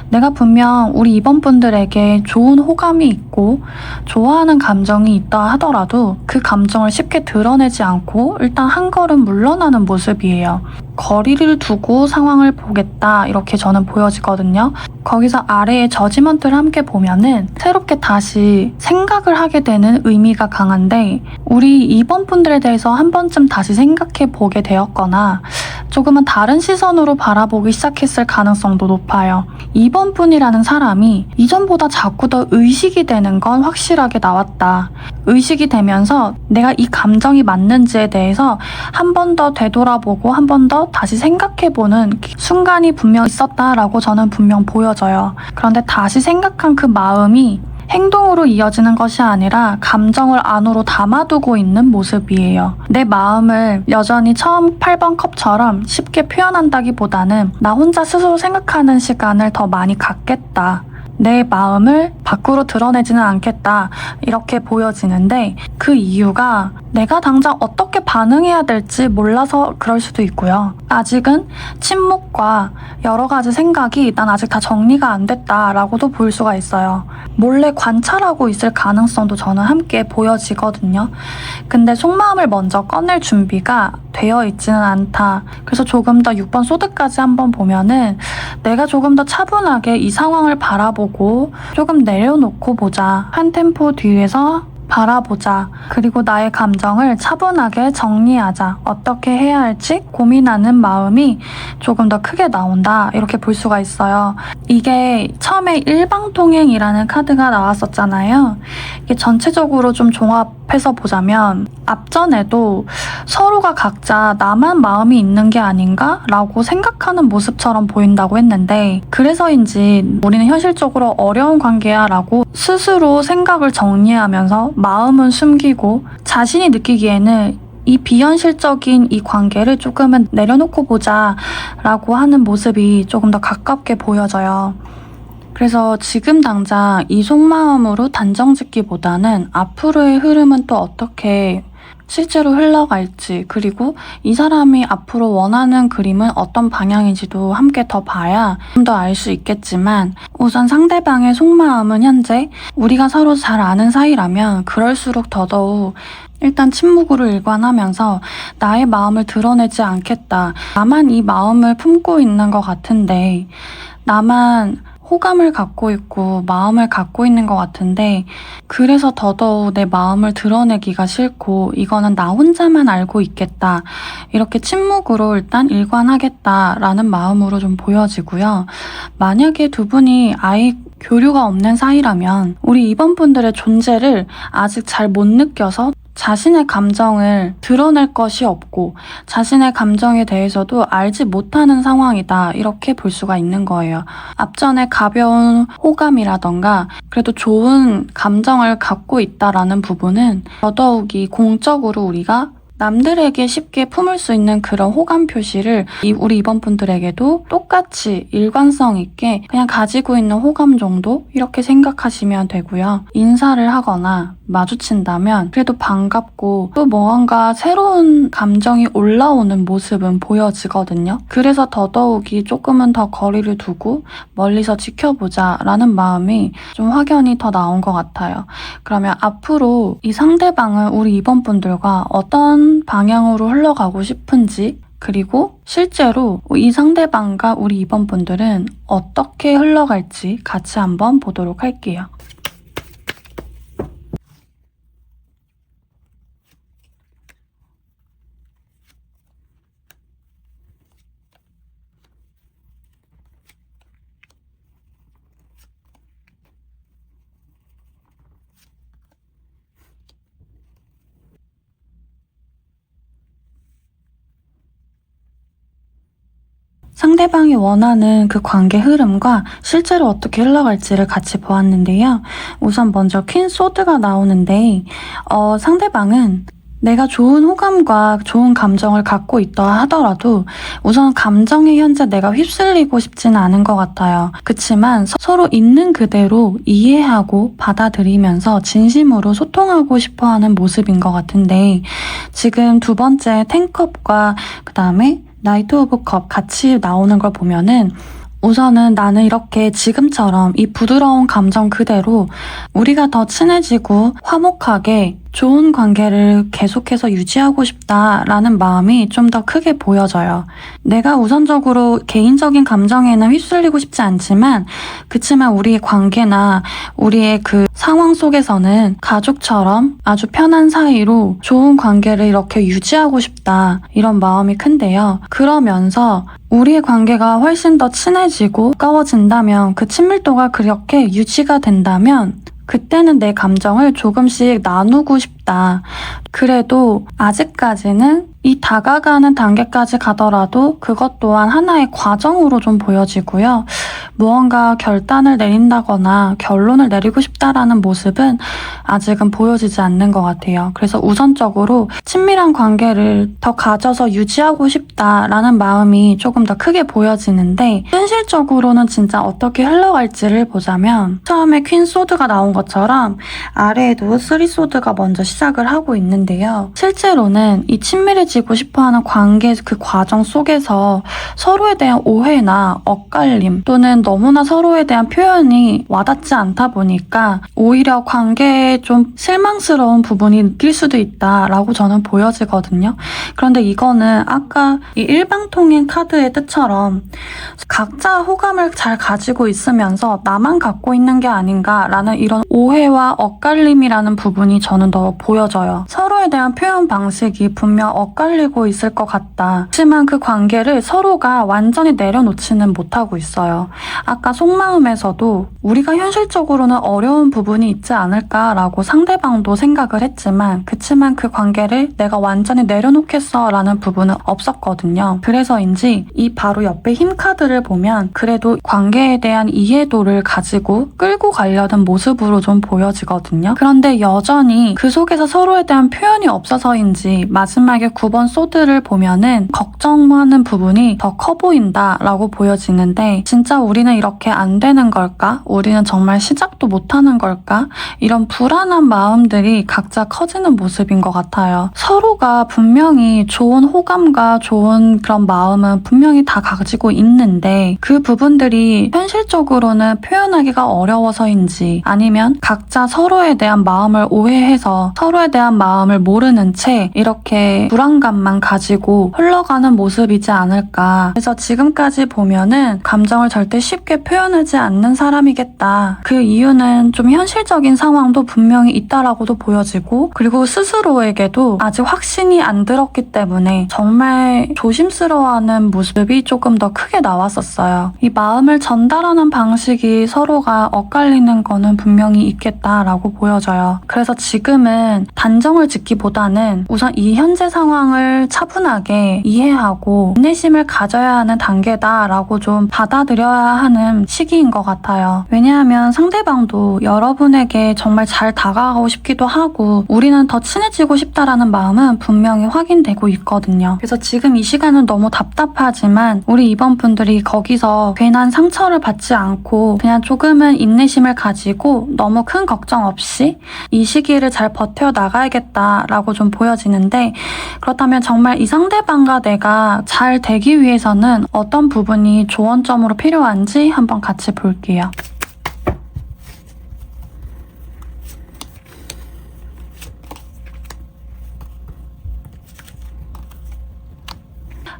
내가 분명 우리 2번 분들에게 좋은 호감이 있고 좋아하는 감정이 있다 하더라도 그 감정을 쉽게 드러내지 않고 일단 한 걸음 물러나는 모습이에요. 거리를 두고 상황을 보겠다 이렇게 저는 보여지거든요. 거기서 아래에 저지먼트를 함께 보면은 새롭게 다시 생각을 하게 되는 의미가 강한데 우리 2번 분들에 대해서 한 번쯤 다시 생각해 보게 되었거나 조금은 다른 시선으로 바라보기 시작했을 가능성도 높아요. 2번 분이라는 사람이 이전보다 자꾸 더 의식이 되는 건 확실하게 나왔다. 의식이 되면서 내가 이 감정이 맞는지에 대해서 한 번 더 되돌아보고 한 번 더 다시 생각해보는 순간이 분명 있었다라고 저는 분명 보여져요. 그런데 다시 생각한 그 마음이 행동으로 이어지는 것이 아니라 감정을 안으로 담아두고 있는 모습이에요. 내 마음을 여전히 처음 8번 컵처럼 쉽게 표현한다기보다는 나 혼자 스스로 생각하는 시간을 더 많이 갖겠다. 내 마음을 밖으로 드러내지는 않겠다 이렇게 보여지는데 그 이유가 내가 당장 어떻게 반응해야 될지 몰라서 그럴 수도 있고요. 아직은 침묵과 여러 가지 생각이 난 아직 다 정리가 안 됐다라고도 보일 수가 있어요. 몰래 관찰하고 있을 가능성도 저는 함께 보여지거든요. 근데 속마음을 먼저 꺼낼 준비가 되어 있지는 않다. 그래서 조금 더 6번 소드까지 한번 보면은 내가 조금 더 차분하게 이 상황을 바라보고 조금 내려놓고 보자. 한 템포 뒤에서 바라보자. 그리고 나의 감정을 차분하게 정리하자. 어떻게 해야 할지 고민하는 마음이 조금 더 크게 나온다. 이렇게 볼 수가 있어요. 이게 처음에 일방통행이라는 카드가 나왔었잖아요. 이게 전체적으로 좀 종합해서 보자면 앞전에도 서로가 각자 나만 마음이 있는 게 아닌가? 라고 생각하는 모습처럼 보인다고 했는데 그래서인지 우리는 현실적으로 어려운 관계야 라고 스스로 생각을 정리하면서 마음은 숨기고 자신이 느끼기에는 이 비현실적인 이 관계를 조금은 내려놓고 보자 라고 하는 모습이 조금 더 가깝게 보여져요. 그래서 지금 당장 이 속마음으로 단정 짓기보다는 앞으로의 흐름은 또 어떻게 실제로 흘러갈지, 그리고 이 사람이 앞으로 원하는 그림은 어떤 방향인지도 함께 더 봐야 좀 더 알 수 있겠지만 우선 상대방의 속마음은 현재 우리가 서로 잘 아는 사이라면 그럴수록 더더욱 일단 침묵으로 일관하면서 나의 마음을 드러내지 않겠다. 나만 이 마음을 품고 있는 것 같은데 나만 호감을 갖고 있고 마음을 갖고 있는 것 같은데 그래서 더더욱 내 마음을 드러내기가 싫고 이거는 나 혼자만 알고 있겠다. 이렇게 침묵으로 일단 일관하겠다라는 마음으로 좀 보여지고요. 만약에 두 분이 아예 교류가 없는 사이라면 우리 2번 분들의 존재를 아직 잘 못 느껴서 자신의 감정을 드러낼 것이 없고 자신의 감정에 대해서도 알지 못하는 상황이다 이렇게 볼 수가 있는 거예요. 앞전에 가벼운 호감이라던가 그래도 좋은 감정을 갖고 있다라는 부분은 더더욱이 공적으로 우리가 남들에게 쉽게 품을 수 있는 그런 호감 표시를 우리 2번 분들에게도 똑같이 일관성 있게 그냥 가지고 있는 호감 정도 이렇게 생각하시면 되고요. 인사를 하거나 마주친다면 그래도 반갑고 또 뭔가 새로운 감정이 올라오는 모습은 보여지거든요. 그래서 더더욱이 조금은 더 거리를 두고 멀리서 지켜보자 라는 마음이 좀 확연히 더 나온 것 같아요. 그러면 앞으로 이 상대방은 우리 2번 분들과 어떤 방향으로 흘러가고 싶은지 그리고 실제로 이 상대방과 우리 2번 분들은 어떻게 흘러갈지 같이 한번 보도록 할게요. 상대방이 원하는 그 관계 흐름과 실제로 어떻게 흘러갈지를 같이 보았는데요. 우선 먼저 퀸 소드가 나오는데 상대방은 내가 좋은 호감과 좋은 감정을 갖고 있다 하더라도 우선 감정에 현재 내가 휩쓸리고 싶지는 않은 것 같아요. 그치만 서로 있는 그대로 이해하고 받아들이면서 진심으로 소통하고 싶어하는 모습인 것 같은데 지금 두 번째 텐컵과 그 다음에 나이트 오브 컵 같이 나오는 걸 보면은 우선은 나는 이렇게 지금처럼 이 부드러운 감정 그대로 우리가 더 친해지고 화목하게 좋은 관계를 계속해서 유지하고 싶다라는 마음이 좀 더 크게 보여져요. 내가 우선적으로 개인적인 감정에는 휩쓸리고 싶지 않지만 그치만 우리의 관계나 우리의 그 상황 속에서는 가족처럼 아주 편한 사이로 좋은 관계를 이렇게 유지하고 싶다 이런 마음이 큰데요. 그러면서 우리의 관계가 훨씬 더 친해지고 가까워진다면 그 친밀도가 그렇게 유지가 된다면 그때는 내 감정을 조금씩 나누고 싶다. 그래도 아직까지는 이 다가가는 단계까지 가더라도 그것 또한 하나의 과정으로 좀 보여지고요. 무언가 결단을 내린다거나 결론을 내리고 싶다라는 모습은 아직은 보여지지 않는 것 같아요. 그래서 우선적으로 친밀한 관계를 더 가져서 유지하고 싶다라는 마음이 조금 더 크게 보여지는데, 현실적으로는 진짜 어떻게 흘러갈지를 보자면 처음에 퀸 소드가 나온 것처럼 아래에도 3 소드가 먼저 시작을 하고 있는데요. 실제로는 이 친밀해지고 싶어하는 관계 그 과정 속에서 서로에 대한 오해나 엇갈림 또는 너무나 서로에 대한 표현이 와닿지 않다 보니까 오히려 관계에 좀 실망스러운 부분이 느낄 수도 있다라고 저는 보여지거든요. 그런데 이거는 아까 이 일방통행 카드의 뜻처럼 각자 호감을 잘 가지고 있으면서 나만 갖고 있는 게 아닌가라는 이런 오해와 엇갈림이라는 부분이 저는 더 보여져요. 서로에 대한 표현 방식이 분명 엇갈리고 있을 것 같다. 하지만 그 관계를 서로가 완전히 내려놓지는 못하고 있어요. 아까 속마음에서도 우리가 현실적으로는 어려운 부분이 있지 않을까라고 상대방도 생각을 했지만, 그치만 그 관계를 내가 완전히 내려놓겠어 라는 부분은 없었거든요. 그래서인지 이 바로 옆에 힘 카드를 보면 그래도 관계에 대한 이해도를 가지고 끌고 가려는 모습으로 좀 보여지거든요. 그런데 여전히 그 속에서 서로에 대한 표현이 없어서인지 마지막에 9번 소드를 보면은 걱정하는 부분이 더 커 보인다라고 보여지는데, 진짜 우리는 이렇게 안 되는 걸까? 우리는 정말 시작도 못하는 걸까? 이런 불안한 마음들이 각자 커지는 모습인 것 같아요. 서로가 분명히 좋은 호감과 좋은 그런 마음은 분명히 다 가지고 있는데 그 부분들이 현실적으로는 표현하기가 어려워서인지, 아니면 각자 서로에 대한 마음을 오해해서 서로에 대한 마음을 모르는 채 이렇게 불안감만 가지고 흘러가는 모습이지 않을까. 그래서 지금까지 보면은 감정을 절대 쉽게 표현하지 않는 사람이겠다. 그 이유는 좀 현실적인 상황도 분명히 있다라고도 보여지고, 그리고 스스로에게도 아직 확신이 안 들었기 때문에 정말 조심스러워하는 모습이 조금 더 크게 나왔었어요. 이 마음을 전달하는 방식이 서로가 엇갈리는 거는 분명히 있겠다라고 보여져요. 그래서 지금은 단정을 짓기보다는 우선 이 현재 상황을 차분하게 이해하고 인내심을 가져야 하는 단계다라고 좀 받아들여야 하는 시기인 것 같아요. 왜냐하면 상대방도 여러분에게 정말 잘 다가가고 싶기도 하고 우리는 더 친해지고 싶다라는 마음은 분명히 확인되고 있거든요. 그래서 지금 이 시간은 너무 답답하지만 우리 이번 분들이 거기서 괜한 상처를 받지 않고 그냥 조금은 인내심을 가지고 너무 큰 걱정 없이 이 시기를 잘 버텨나가야겠다라고 좀 보여지는데, 그렇다면 정말 이 상대방과 내가 잘 되기 위해서는 어떤 부분이 조언점으로 필요한지 한번 같이 볼게요.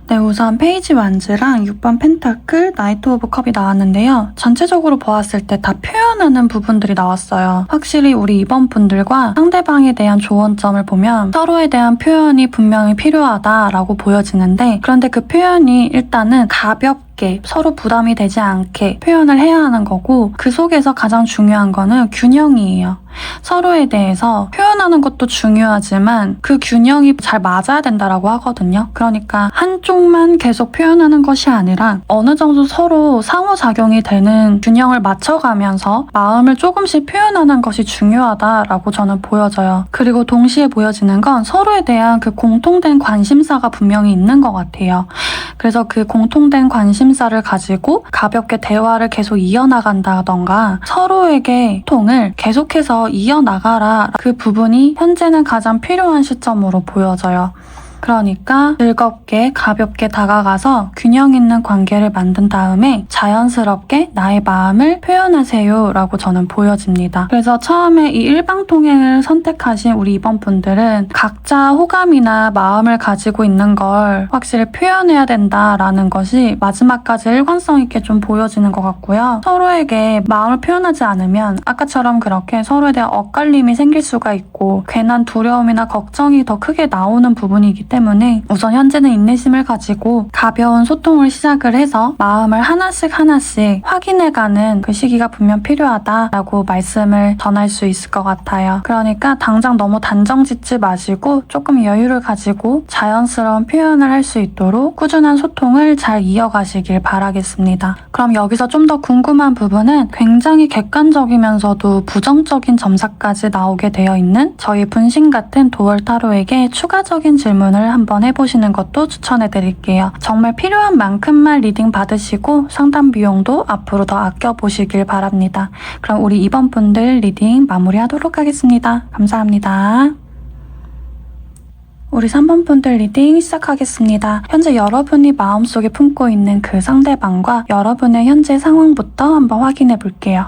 네, 우선 페이지 완즈랑 6번 펜타클, 나이트 오브 컵이 나왔는데요. 전체적으로 보았을 때 다 표현하는 부분들이 나왔어요. 확실히 우리 이번 분들과 상대방에 대한 조언점을 보면 서로에 대한 표현이 분명히 필요하다라고 보여지는데, 그런데 그 표현이 일단은 가볍게 서로 부담이 되지 않게 표현을 해야 하는 거고, 그 속에서 가장 중요한 거는 균형이에요. 서로에 대해서 표현하는 것도 중요하지만 그 균형이 잘 맞아야 된다라고 하거든요. 그러니까 한쪽만 계속 표현하는 것이 아니라 어느 정도 서로 상호작용이 되는 균형을 맞춰가면서 마음을 조금씩 표현하는 것이 중요하다라고 저는 보여져요. 그리고 동시에 보여지는 건 서로에 대한 그 공통된 관심사가 분명히 있는 것 같아요. 그래서 그 공통된 관심사를 가지고 가볍게 대화를 계속 이어나간다던가 서로에게 소통을 계속해서 이어나가라, 그 부분이 현재는 가장 필요한 시점으로 보여져요. 그러니까 즐겁게 가볍게 다가가서 균형 있는 관계를 만든 다음에 자연스럽게 나의 마음을 표현하세요 라고 저는 보여집니다. 그래서 처음에 이 일방통행을 선택하신 우리 이번 분들은 각자 호감이나 마음을 가지고 있는 걸 확실히 표현해야 된다라는 것이 마지막까지 일관성 있게 좀 보여지는 것 같고요. 서로에게 마음을 표현하지 않으면 아까처럼 그렇게 서로에 대한 엇갈림이 생길 수가 있고 괜한 두려움이나 걱정이 더 크게 나오는 부분이기 때문에 우선 현재는 인내심을 가지고 가벼운 소통을 시작을 해서 마음을 하나씩 확인해가는 그 시기가 분명 필요하다라고 말씀을 전할 수 있을 것 같아요. 그러니까 당장 너무 단정 짓지 마시고 조금 여유를 가지고 자연스러운 표현을 할 수 있도록 꾸준한 소통을 잘 이어가시길 바라겠습니다. 그럼 여기서 좀 더 궁금한 부분은 굉장히 객관적이면서도 부정적인 점사까지 나오게 되어 있는 저희 분신 같은 도월 타로에게 추가적인 질문을 한번 해보시는 것도 추천해드릴게요. 정말 필요한 만큼만 리딩 받으시고 상담 비용도 앞으로 더 아껴보시길 바랍니다. 그럼 우리 이번 분들 리딩 마무리하도록 하겠습니다. 감사합니다. 우리 3번 분들 리딩 시작하겠습니다. 현재 여러분이 마음속에 품고 있는 그 상대방과 여러분의 현재 상황부터 한번 확인해 볼게요.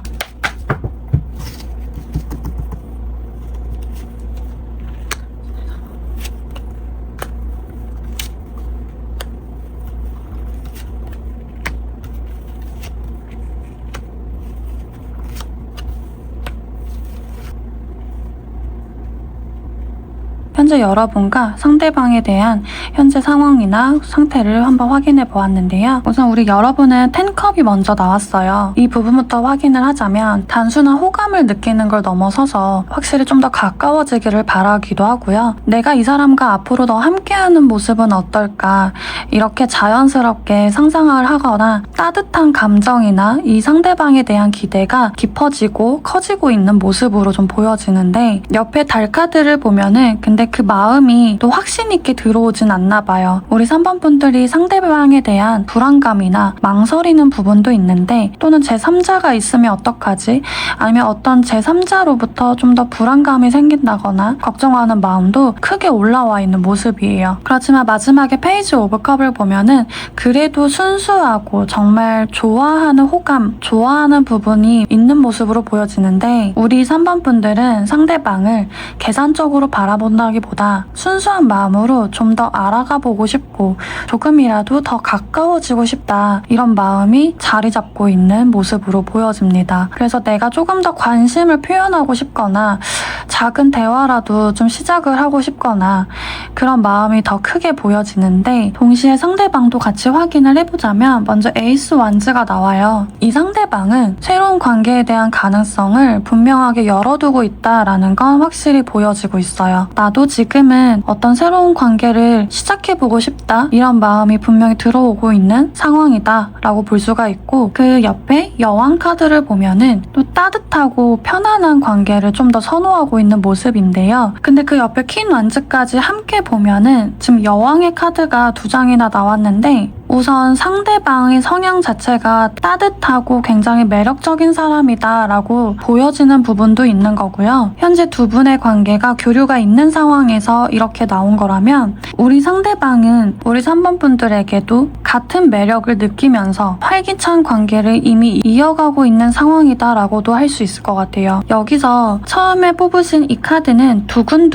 현재 여러분과 상대방에 대한 현재 상황이나 상태를 한번 확인해 보았는데요. 우선 우리 여러분은 10컵이 먼저 나왔어요. 이 부분부터 확인을 하자면 단순한 호감을 느끼는 걸 넘어서서 확실히 좀 더 가까워지기를 바라기도 하고요. 내가 이 사람과 앞으로 더 함께하는 모습은 어떨까 이렇게 자연스럽게 상상을 하거나 따뜻한 감정이나 이 상대방에 대한 기대가 깊어지고 커지고 있는 모습으로 좀 보여지는데 옆에 달 카드를 보면은 근데 그 마음이 또 확신 있게 들어오진 않나 봐요. 우리 3번 분들이 상대방에 대한 불안감이나 망설이는 부분도 있는데 또는 제3자가 있으면 어떡하지? 아니면 어떤 제3자로부터 좀 더 불안감이 생긴다거나 걱정하는 마음도 크게 올라와 있는 모습이에요. 그렇지만 마지막에 페이지 오브 컵을 보면은 그래도 순수하고 정말 좋아하는 호감, 좋아하는 부분이 있는 모습으로 보여지는데 우리 3번 분들은 상대방을 계산적으로 바라본다기보다 순수한 마음으로 좀 더 알아가 보고 싶고 조금이라도 더 가까워지고 싶다 이런 마음이 자리 잡고 있는 모습으로 보여집니다. 그래서 내가 조금 더 관심을 표현하고 싶거나 작은 대화라도 좀 시작을 하고 싶거나 그런 마음이 더 크게 보여지는데 동시에 상대방도 같이 확인을 해보자면 먼저 에이스 완즈가 나와요. 이 상대방은 새로운 관계에 대한 가능성을 분명하게 열어두고 있다라는 건 확실히 보여지고 있어요. 나도 지금은 어떤 새로운 관계를 시작해보고 싶다 이런 마음이 분명히 들어오고 있는 상황이다 라고 볼 수가 있고 그 옆에 여왕 카드를 보면은 또 따뜻하고 편안한 관계를 좀 더 선호하고 있는 모습인데요. 근데 그 옆에 퀸 완즈까지 함께 보면은 지금 여왕의 카드가 2장이나 나왔는데 우선 상대방의 성향 자체가 따뜻하고 굉장히 매력적인 사람이다 라고 보여지는 부분도 있는 거고요. 현재 두 분의 관계가 교류가 있는 상황에서 이렇게 나온 거라면 우리 상대방은 우리 3번 분들에게도 같은 매력을 느끼면서 활기찬 관계를 이미 이어가고 있는 상황이다 라고도 할 수 있을 것 같아요. 여기서 처음에 뽑으신 이 카드는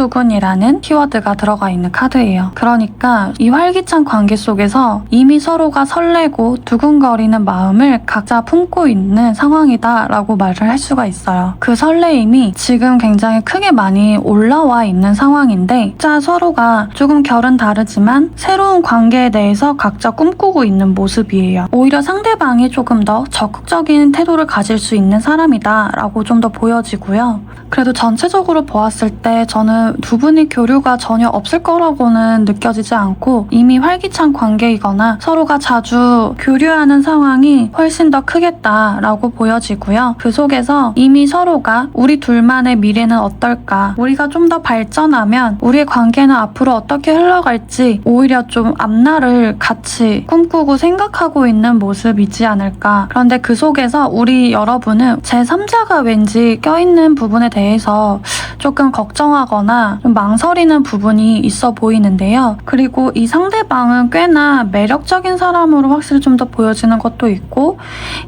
두근두근이라는 키워드가 들어가 있는 카드예요. 그러니까 이 활기찬 관계 속에서 이미 서로가 설레고 두근거리는 마음을 각자 품고 있는 상황이다 라고 말을 할 수가 있어요. 그 설레임이 지금 굉장히 크게 많이 올라와 있는 상황인데 자 서로가 조금 결은 다르지만 새로운 관계에 대해서 각자 꿈꾸고 있는 모습이에요. 오히려 상대방이 조금 더 적극적인 태도를 가질 수 있는 사람이다 라고 좀 더 보여지고요. 그래도 전체적으로 보았을 때 저는 두 분이 교류가 전혀 없을 거라고는 느껴지지 않고 이미 활기찬 관계이거나 서로가 자주 교류하는 상황이 훨씬 더 크겠다라고 보여지고요. 그 속에서 이미 서로가 우리 둘만의 미래는 어떨까? 우리가 좀 더 발전하면 우리의 관계는 앞으로 어떻게 흘러갈지 오히려 좀 앞날을 같이 꿈꾸고 생각하고 있는 모습이지 않을까. 그런데 그 속에서 우리 여러분은 제3자가 왠지 껴있는 부분에 대해서 조금 걱정하거나 좀 망설이는 부분이 있어 보이는데요. 그리고 이 상대방은 꽤나 매력적인 사람으로 확실히 좀 더 보여지는 것도 있고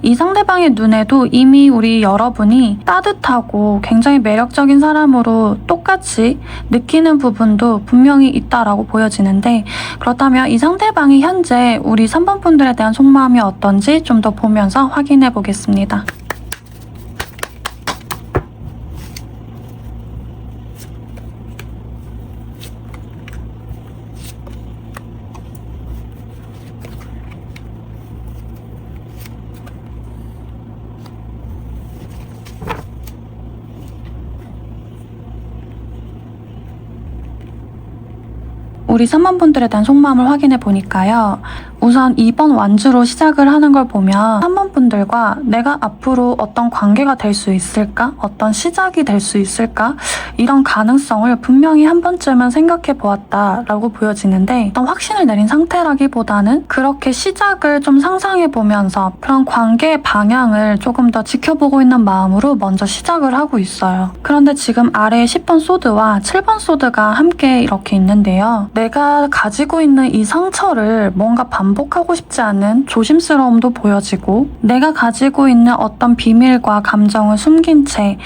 이 상대방의 눈에도 이미 우리 여러분이 따뜻하고 굉장히 매력적인 사람으로 똑같이 느끼는 부분도 분명히 있다라고 보여지는데 그렇다면 이 상대방이 현재 우리 3번 분들에 대한 속마음이 어떤지 좀 더 보면서 확인해 보겠습니다. 우리 3번분들에 대한 속마음을 확인해 보니까요. 우선 이번 완주로 시작을 하는 걸 보면 3번분들과 내가 앞으로 어떤 관계가 될 수 있을까? 어떤 시작이 될 수 있을까? 이런 가능성을 분명히 한 번쯤은 생각해 보았다라고 보여지는데 어떤 확신을 내린 상태라기보다는 그렇게 시작을 좀 상상해 보면서 그런 관계의 방향을 조금 더 지켜보고 있는 마음으로 먼저 시작을 하고 있어요. 그런데 지금 아래에 10번 소드와 7번 소드가 함께 이렇게 있는데요. 내가 가지고 있는 이 상처를 뭔가 반복하고 싶지 않은 조심스러움도 보여지고 내가 가지고 있는 어떤 비밀과 감정을 숨긴 채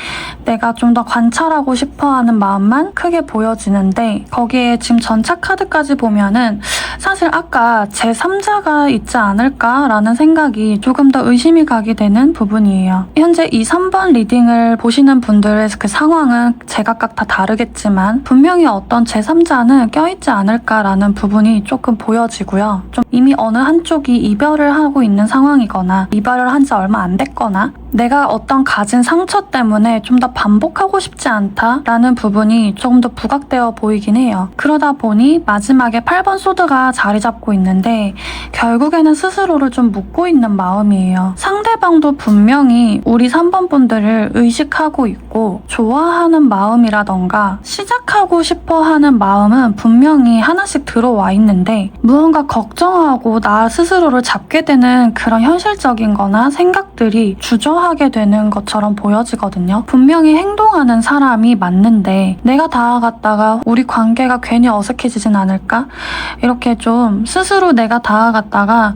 내가 좀 더 관찰하고 싶어하는 마음만 크게 보여지는데 거기에 지금 전차 카드까지 보면은 사실 아까 제3자가 있지 않을까라는 생각이 조금 더 의심이 가게 되는 부분이에요. 현재 이 3번 리딩을 보시는 분들의 그 상황은 제각각 다 다르겠지만 분명히 어떤 제3자는 껴있지 않을까라는 부분이 조금 보여지고요. 좀 이미 어느 한쪽이 이별을 하고 있는 상황이거나 이별을 한 지 얼마 안 됐거나 내가 어떤 가진 상처 때문에 좀 더 반복하고 싶지 않다라는 부분이 조금 더 부각되어 보이긴 해요. 그러다 보니 마지막에 8번 소드가 자리 잡고 있는데 결국에는 스스로를 좀 묻고 있는 마음이에요. 상대방도 분명히 우리 3번 분들을 의식하고 있고 좋아하는 마음이라던가 시작하고 싶어 하는 마음은 분명히 하나씩 들어와 있는데 무언가 걱정하고 나 스스로를 잡게 되는 그런 현실적인 거나 생각들이 주저하게 되는 것처럼 보여지거든요. 분명히 행동하는 사람이 맞는데 내가 다가갔다가 우리 관계가 괜히 어색해지진 않을까? 이렇게 좀 스스로 내가 다가갔다가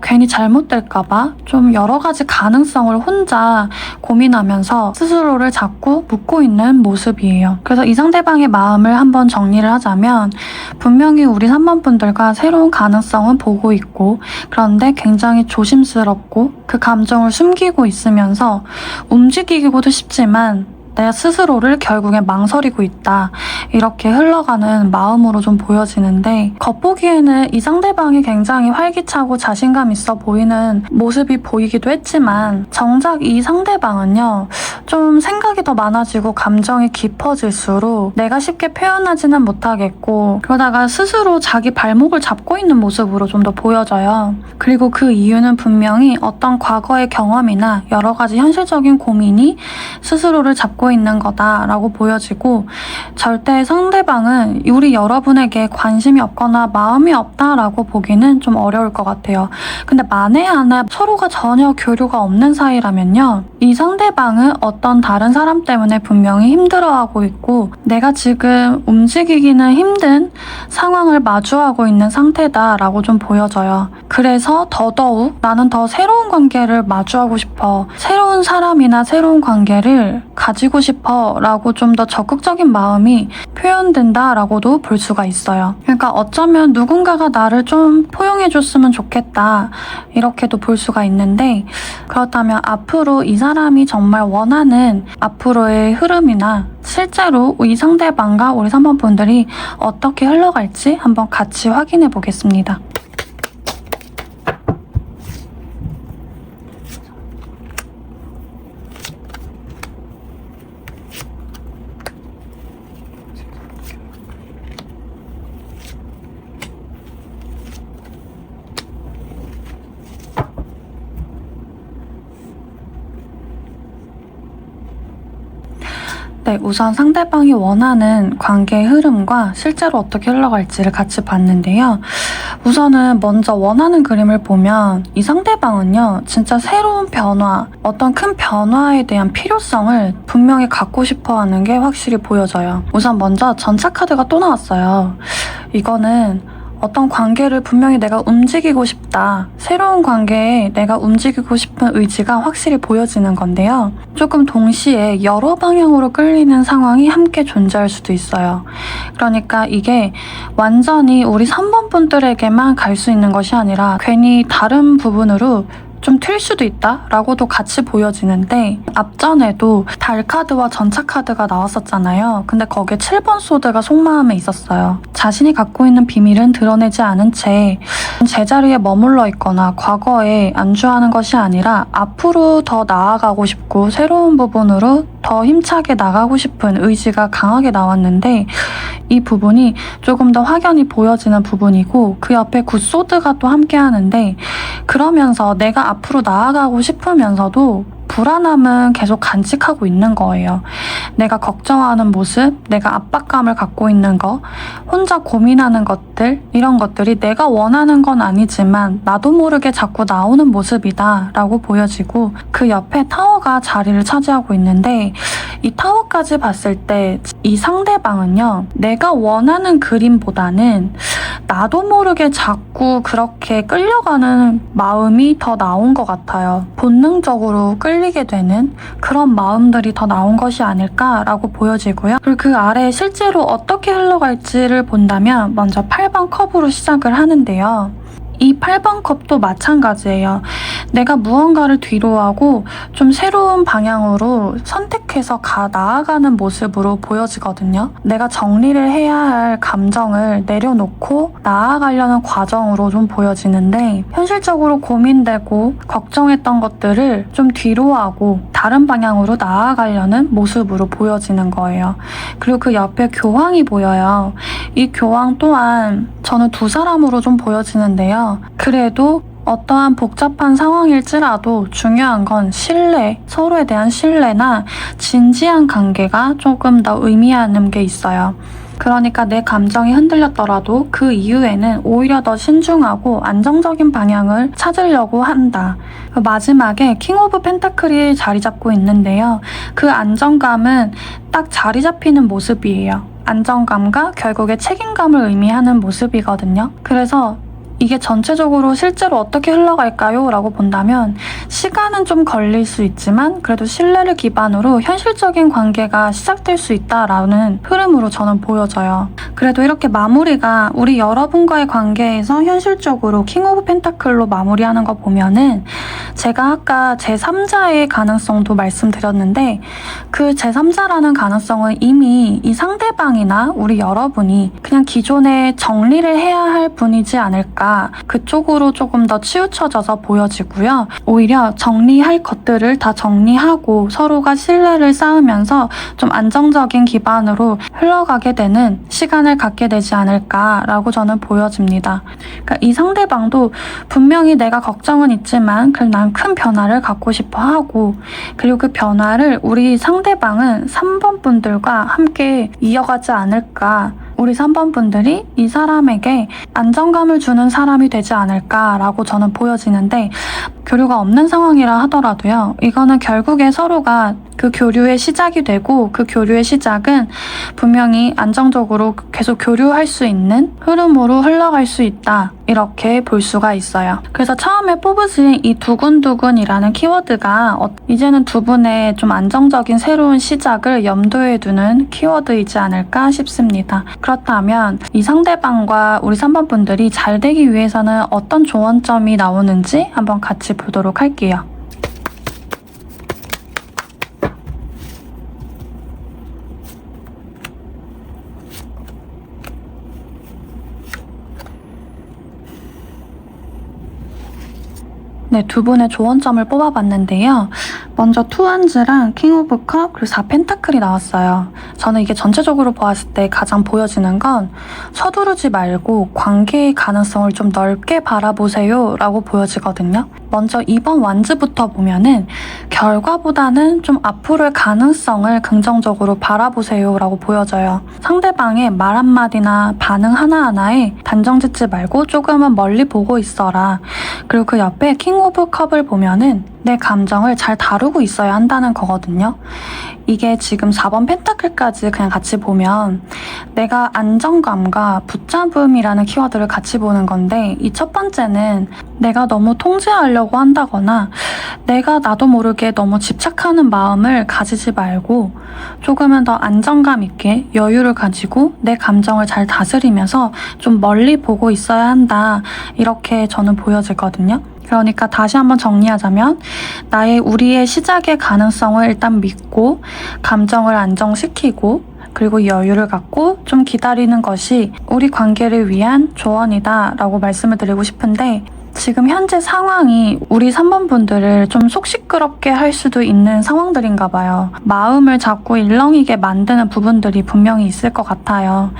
괜히 잘못될까봐 좀 여러 가지 가능성을 혼자 고민하면서 스스로를 자꾸 묻고 있는 모습이에요. 그래서 이 상대방의 마음을 한번 정리를 하자면 분명히 우리 3번 분들과 새로운 가능성은 보고 있고 그런데 굉장히 조심스럽고 그 감정을 숨기고 있으면서 움직이기도 쉽지만 내 스스로를 결국에 망설이고 있다. 이렇게 흘러가는 마음으로 좀 보여지는데 겉보기에는 이 상대방이 굉장히 활기차고 자신감 있어 보이는 모습이 보이기도 했지만 정작 이 상대방은요. 좀 생각이 더 많아지고 감정이 깊어질수록 내가 쉽게 표현하지는 못하겠고 그러다가 스스로 자기 발목을 잡고 있는 모습으로 좀 더 보여져요. 그리고 그 이유는 분명히 어떤 과거의 경험이나 여러 가지 현실적인 고민이 스스로를 잡고 있는 거다라고 보여지고 절대 상대방은 우리 여러분에게 관심이 없거나 마음이 없다라고 보기는 좀 어려울 것 같아요. 근데 만에 하나 서로가 전혀 교류가 없는 사이라면요. 이 상대방은 어떤 다른 사람 때문에 분명히 힘들어하고 있고 내가 지금 움직이기는 힘든 상황을 마주하고 있는 상태다라고 좀 보여져요. 그래서 더더욱 나는 더 새로운 관계를 마주하고 싶어. 새로운 사람이나 새로운 관계를 가지고 싶어 라고 좀 더 적극적인 마음이 표현된다라고도 볼 수가 있어요. 그러니까 어쩌면 누군가가 나를 좀 포용해줬으면 좋겠다 이렇게도 볼 수가 있는데 그렇다면 앞으로 이 사람이 정말 원하는 앞으로의 흐름이나 실제로 이 상대방과 우리 3번 분들이 어떻게 흘러갈지 한번 같이 확인해 보겠습니다. 네, 우선 상대방이 원하는 관계의 흐름과 실제로 어떻게 흘러갈지를 같이 봤는데요. 우선은 먼저 원하는 그림을 보면 이 상대방은요, 진짜 새로운 변화, 어떤 큰 변화에 대한 필요성을 분명히 갖고 싶어 하는 게 확실히 보여져요. 우선 먼저 전차 카드가 또 나왔어요. 이거는 어떤 관계를 분명히 내가 움직이고 싶다. 새로운 관계에 내가 움직이고 싶은 의지가 확실히 보여지는 건데요. 조금 동시에 여러 방향으로 끌리는 상황이 함께 존재할 수도 있어요. 그러니까 이게 완전히 우리 3번 분들에게만 갈 수 있는 것이 아니라 괜히 다른 부분으로 좀 튈 수도 있다라고도 같이 보여지는데 앞전에도 달 카드와 전차 카드가 나왔었잖아요. 근데 거기에 7번 소드가 속마음에 있었어요. 자신이 갖고 있는 비밀은 드러내지 않은 채 제자리에 머물러 있거나 과거에 안주하는 것이 아니라 앞으로 더 나아가고 싶고 새로운 부분으로 더 힘차게 나가고 싶은 의지가 강하게 나왔는데 이 부분이 조금 더 확연히 보여지는 부분이고 그 옆에 굿소드가 또 함께 하는데 그러면서 내가 앞으로 나아가고 싶으면서도 불안함은 계속 간직하고 있는 거예요. 내가 걱정하는 모습, 내가 압박감을 갖고 있는 거, 혼자 고민하는 것들, 이런 것들이 내가 원하는 건 아니지만 나도 모르게 자꾸 나오는 모습이다 라고 보여지고 그 옆에 타워가 자리를 차지하고 있는데 이 타워까지 봤을 때 이 상대방은요, 내가 원하는 그림보다는 나도 모르게 자꾸 그렇게 끌려가는 마음이 더 나온 것 같아요. 본능적으로 끌리게 되는 그런 마음들이 더 나온 것이 아닐까라고 보여지고요. 그리고 그 아래에 실제로 어떻게 흘러갈지를 본다면 먼저 8번 컵으로 시작을 하는데요. 이 8번 컵도 마찬가지예요. 내가 무언가를 뒤로하고 좀 새로운 방향으로 선택해서 나아가는 모습으로 보여지거든요. 내가 정리를 해야 할 감정을 내려놓고 나아가려는 과정으로 좀 보여지는데 현실적으로 고민되고 걱정했던 것들을 좀 뒤로하고 다른 방향으로 나아가려는 모습으로 보여지는 거예요. 그리고 그 옆에 교황이 보여요. 이 교황 또한 저는 두 사람으로 좀 보여지는데요. 그래도 어떠한 복잡한 상황일지라도 중요한 건 신뢰, 서로에 대한 신뢰나 진지한 관계가 조금 더 의미하는 게 있어요. 그러니까 내 감정이 흔들렸더라도 그 이후에는 오히려 더 신중하고 안정적인 방향을 찾으려고 한다. 마지막에 킹 오브 펜타클이 자리 잡고 있는데요. 그 안정감은 딱 자리 잡히는 모습이에요. 안정감과 결국에 책임감을 의미하는 모습이거든요. 그래서 이게 전체적으로 실제로 어떻게 흘러갈까요? 라고 본다면 시간은 좀 걸릴 수 있지만 그래도 신뢰를 기반으로 현실적인 관계가 시작될 수 있다라는 흐름으로 저는 보여져요. 그래도 이렇게 마무리가 우리 여러분과의 관계에서 현실적으로 킹 오브 펜타클로 마무리하는 거 보면은 제가 아까 제3자의 가능성도 말씀드렸는데 그 제3자라는 가능성은 이미 이 상대방이나 우리 여러분이 그냥 기존에 정리를 해야 할 분이지 않을까, 그쪽으로 조금 더 치우쳐져서 보여지고요. 오히려 정리할 것들을 다 정리하고 서로가 신뢰를 쌓으면서 좀 안정적인 기반으로 흘러가게 되는 시간을 갖게 되지 않을까라고 저는 보여집니다. 그러니까 이 상대방도 분명히 내가 걱정은 있지만 난 큰 변화를 갖고 싶어 하고, 그리고 그 변화를 우리 상대방은 3번 분들과 함께 이어가지 않을까, 우리 3번 분들이 이 사람에게 안정감을 주는 사람이 되지 않을까라고 저는 보여지는데, 교류가 없는 상황이라 하더라도요, 이거는 결국에 서로가 그 교류의 시작이 되고 그 교류의 시작은 분명히 안정적으로 계속 교류할 수 있는 흐름으로 흘러갈 수 있다, 이렇게 볼 수가 있어요. 그래서 처음에 뽑으신 이 두근두근이라는 키워드가 이제는 두 분의 좀 안정적인 새로운 시작을 염두에 두는 키워드이지 않을까 싶습니다. 그렇다면 이 상대방과 우리 3번 분들이 잘 되기 위해서는 어떤 조언점이 나오는지 한번 같이 보도록 할게요. 네, 두 분의 조언점을 뽑아봤는데요. 먼저 투원즈랑 킹 오브 컵 그리고 4펜타클이 나왔어요. 저는 이게 전체적으로 보았을 때 가장 보여지는 건 서두르지 말고 관계의 가능성을 좀 넓게 바라보세요 라고 보여지거든요. 먼저 이번 완즈부터 보면은 결과보다는 좀 앞으로의 가능성을 긍정적으로 바라보세요 라고 보여져요. 상대방의 말 한마디나 반응 하나하나에 단정 짓지 말고 조금은 멀리 보고 있어라. 그리고 그 옆에 킹 오브 컵을 보면은 내 감정을 잘 다루고 있어야 한다는 거거든요. 이게 지금 4번 펜타클까지 그냥 같이 보면 내가 안정감과 붙잡음이라는 키워드를 같이 보는 건데, 이 첫 번째는 내가 너무 통제하려고 한다거나 내가 나도 모르게 너무 집착하는 마음을 가지지 말고 조금은 더 안정감 있게 여유를 가지고 내 감정을 잘 다스리면서 좀 멀리 보고 있어야 한다, 이렇게 저는 보여지거든요. 그러니까 다시 한번 정리하자면 우리의 시작의 가능성을 일단 믿고 감정을 안정시키고 그리고 여유를 갖고 좀 기다리는 것이 우리 관계를 위한 조언이다 라고 말씀을 드리고 싶은데, 지금 현재 상황이 우리 3번 분들을 좀 속 시끄럽게 할 수도 있는 상황들인가 봐요. 마음을 자꾸 일렁이게 만드는 부분들이 분명히 있을 것 같아요.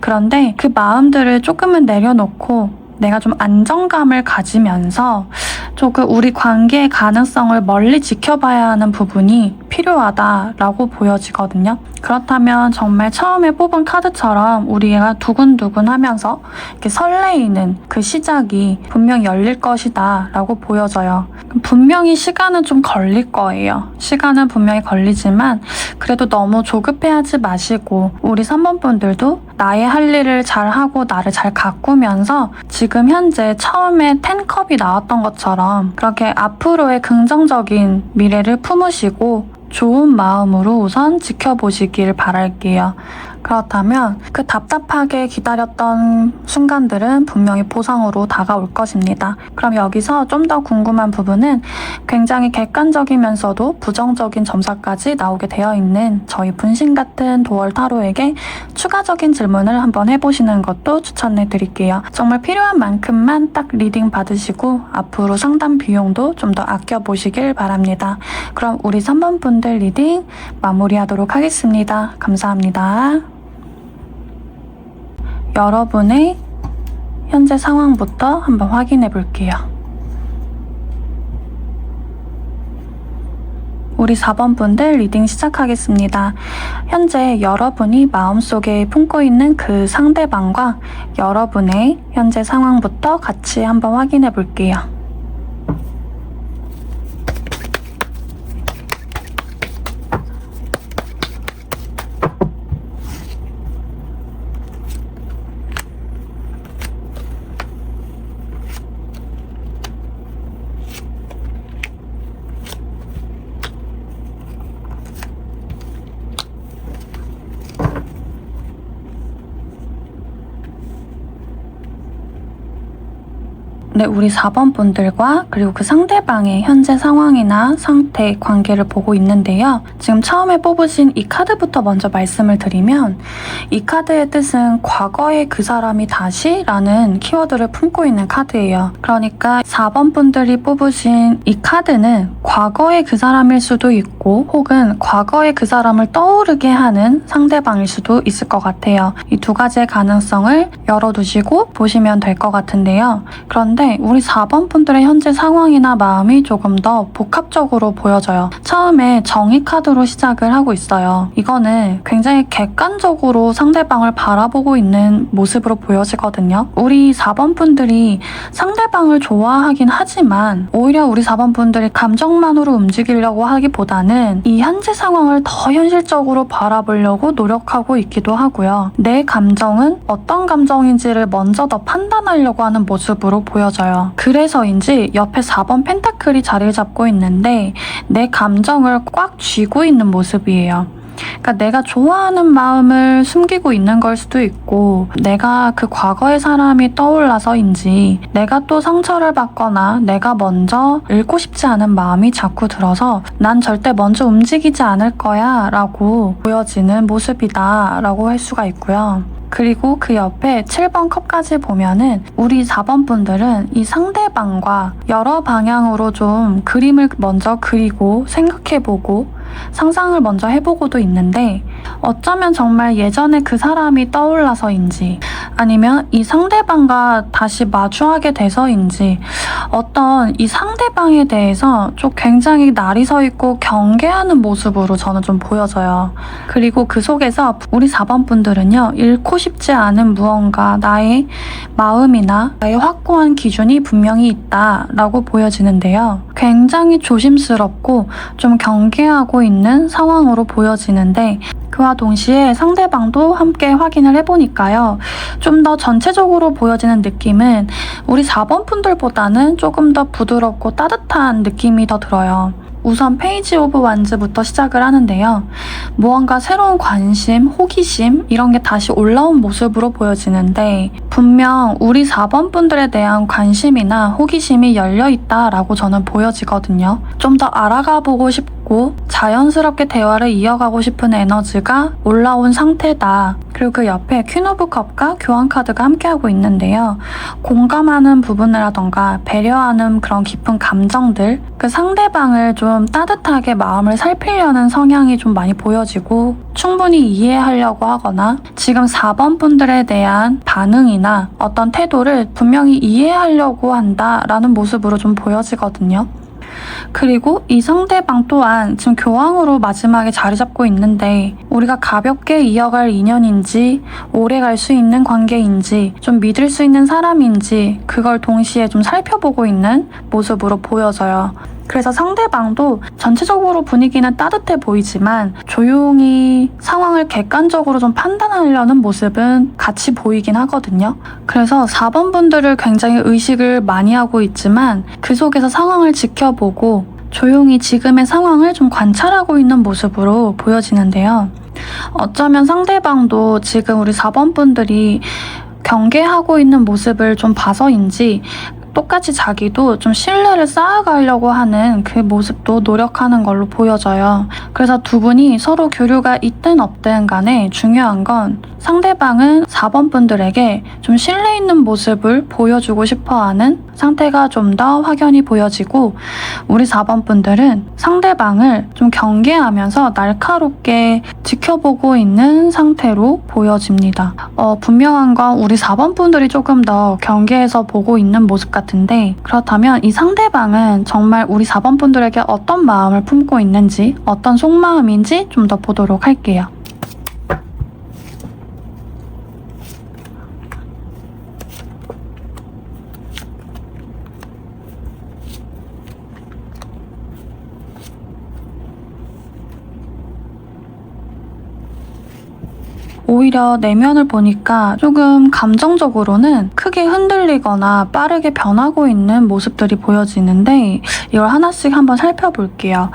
그런데 그 마음들을 조금은 내려놓고 내가 좀 안정감을 가지면서 조금 우리 관계의 가능성을 멀리 지켜봐야 하는 부분이 필요하다라고 보여지거든요. 그렇다면 정말 처음에 뽑은 카드처럼 우리가 두근두근 하면서 이렇게 설레이는 그 시작이 분명 열릴 것이다 라고 보여져요. 분명히 시간은 좀 걸릴 거예요. 시간은 분명히 걸리지만 그래도 너무 조급해하지 마시고 우리 3번 분들도 나의 할 일을 잘하고 나를 잘 가꾸면서 지금 현재 처음에 10컵이 나왔던 것처럼 그렇게 앞으로의 긍정적인 미래를 품으시고 좋은 마음으로 우선 지켜보시길 바랄게요. 그렇다면 그 답답하게 기다렸던 순간들은 분명히 보상으로 다가올 것입니다. 그럼 여기서 좀 더 궁금한 부분은 굉장히 객관적이면서도 부정적인 점사까지 나오게 되어 있는 저희 분신 같은 도월 타로에게 추가적인 질문을 한번 해보시는 것도 추천해 드릴게요. 정말 필요한 만큼만 딱 리딩 받으시고 앞으로 상담 비용도 좀 더 아껴보시길 바랍니다. 그럼 우리 3번 분들 리딩 마무리하도록 하겠습니다. 감사합니다. 여러분의 현재 상황부터 한번 확인해 볼게요. 우리 4번 분들 리딩 시작하겠습니다. 현재 여러분이 마음속에 품고 있는 그 상대방과 여러분의 현재 상황부터 같이 한번 확인해 볼게요. 네, 우리 4번 분들과 그리고 그 상대방의 현재 상황이나 상태, 관계를 보고 있는데요. 지금 처음에 뽑으신 이 카드부터 먼저 말씀을 드리면 이 카드의 뜻은 과거의 그 사람이 다시 라는 키워드를 품고 있는 카드예요. 그러니까 4번 분들이 뽑으신 이 카드는 과거의 그 사람일 수도 있고 혹은 과거의 그 사람을 떠오르게 하는 상대방일 수도 있을 것 같아요. 이 두 가지의 가능성을 열어두시고 보시면 될 것 같은데요. 그런데 우리 4번 분들의 현재 상황이나 마음이 조금 더 복합적으로 보여져요. 처음에 정의 카드로 시작을 하고 있어요. 이거는 굉장히 객관적으로 상대방을 바라보고 있는 모습으로 보여지거든요. 우리 4번 분들이 상대방을 좋아하긴 하지만 오히려 우리 4번 분들이 감정만으로 움직이려고 하기보다는 이 현재 상황을 더 현실적으로 바라보려고 노력하고 있기도 하고요. 내 감정은 어떤 감정인지를 먼저 더 판단하려고 하는 모습으로 보여져요. 그래서인지 옆에 4번 펜타클이 자리를 잡고 있는데 내 감정을 꽉 쥐고 있는 모습이에요. 그러니까 내가 좋아하는 마음을 숨기고 있는 걸 수도 있고 내가 그 과거의 사람이 떠올라서인지 내가 또 상처를 받거나 내가 먼저 잃고 싶지 않은 마음이 자꾸 들어서 난 절대 먼저 움직이지 않을 거야 라고 보여지는 모습이다 라고 할 수가 있고요. 그리고 그 옆에 7번 컵까지 보면은 우리 4번 분들은 이 상대방과 여러 방향으로 좀 그림을 먼저 그리고 생각해보고 상상을 먼저 해보고도 있는데 어쩌면 정말 예전에 그 사람이 떠올라서인지 아니면 이 상대방과 다시 마주하게 돼서인지 어떤 이 상대방에 대해서 좀 굉장히 날이 서 있고 경계하는 모습으로 저는 좀 보여져요. 그리고 그 속에서 우리 4번 분들은요, 잃고 싶지 않은 무언가, 나의 마음이나 나의 확고한 기준이 분명히 있다라고 보여지는데요. 굉장히 조심스럽고 좀 경계하고 있는 상황으로 보여지는데 그와 동시에 상대방도 함께 확인을 해보니까요. 좀 더 전체적으로 보여지는 느낌은 우리 4번 분들보다는 조금 더 부드럽고 따뜻한 느낌이 더 들어요. 우선 페이지 오브 완즈부터 시작을 하는데요. 무언가 새로운 관심, 호기심 이런 게 다시 올라온 모습으로 보여지는데 분명 우리 4번 분들에 대한 관심이나 호기심이 열려있다라고 저는 보여지거든요. 좀 더 알아가 보고 싶고 자연스럽게 대화를 이어가고 싶은 에너지가 올라온 상태다. 그리고 그 옆에 퀸 오브 컵과 교환 카드가 함께하고 있는데요. 공감하는 부분이라던가 배려하는 그런 깊은 감정들, 그 상대방을 좀 따뜻하게 마음을 살피려는 성향이 좀 많이 보여지고 충분히 이해하려고 하거나 지금 4번 분들에 대한 반응이나 어떤 태도를 분명히 이해하려고 한다라는 모습으로 좀 보여지거든요. 그리고 이 상대방 또한 지금 교황으로 마지막에 자리 잡고 있는데 우리가 가볍게 이어갈 인연인지 오래 갈 수 있는 관계인지 좀 믿을 수 있는 사람인지 그걸 동시에 좀 살펴보고 있는 모습으로 보여져요. 그래서 상대방도 전체적으로 분위기는 따뜻해 보이지만 조용히 상황을 객관적으로 좀 판단하려는 모습은 같이 보이긴 하거든요. 그래서 4번 분들을 굉장히 의식을 많이 하고 있지만 그 속에서 상황을 지켜보고 조용히 지금의 상황을 좀 관찰하고 있는 모습으로 보여지는데요. 어쩌면 상대방도 지금 우리 4번 분들이 경계하고 있는 모습을 좀 봐서인지 똑같이 자기도 좀 신뢰를 쌓아가려고 하는 그 모습도 노력하는 걸로 보여져요. 그래서 두 분이 서로 교류가 있든 없든 간에 중요한 건 상대방은 4번 분들에게 좀 신뢰 있는 모습을 보여주고 싶어하는 상태가 좀 더 확연히 보여지고 우리 4번 분들은 상대방을 좀 경계하면서 날카롭게 지켜보고 있는 상태로 보여집니다. 분명한 건 우리 4번 분들이 조금 더 경계해서 보고 있는 모습 같은데 그렇다면 이 상대방은 정말 우리 4번 분들에게 어떤 마음을 품고 있는지 어떤 속마음인지 좀 더 보도록 할게요. 오히려 내면을 보니까 조금 감정적으로는 크게 흔들리거나 빠르게 변하고 있는 모습들이 보여지는데 이걸 하나씩 한번 살펴볼게요.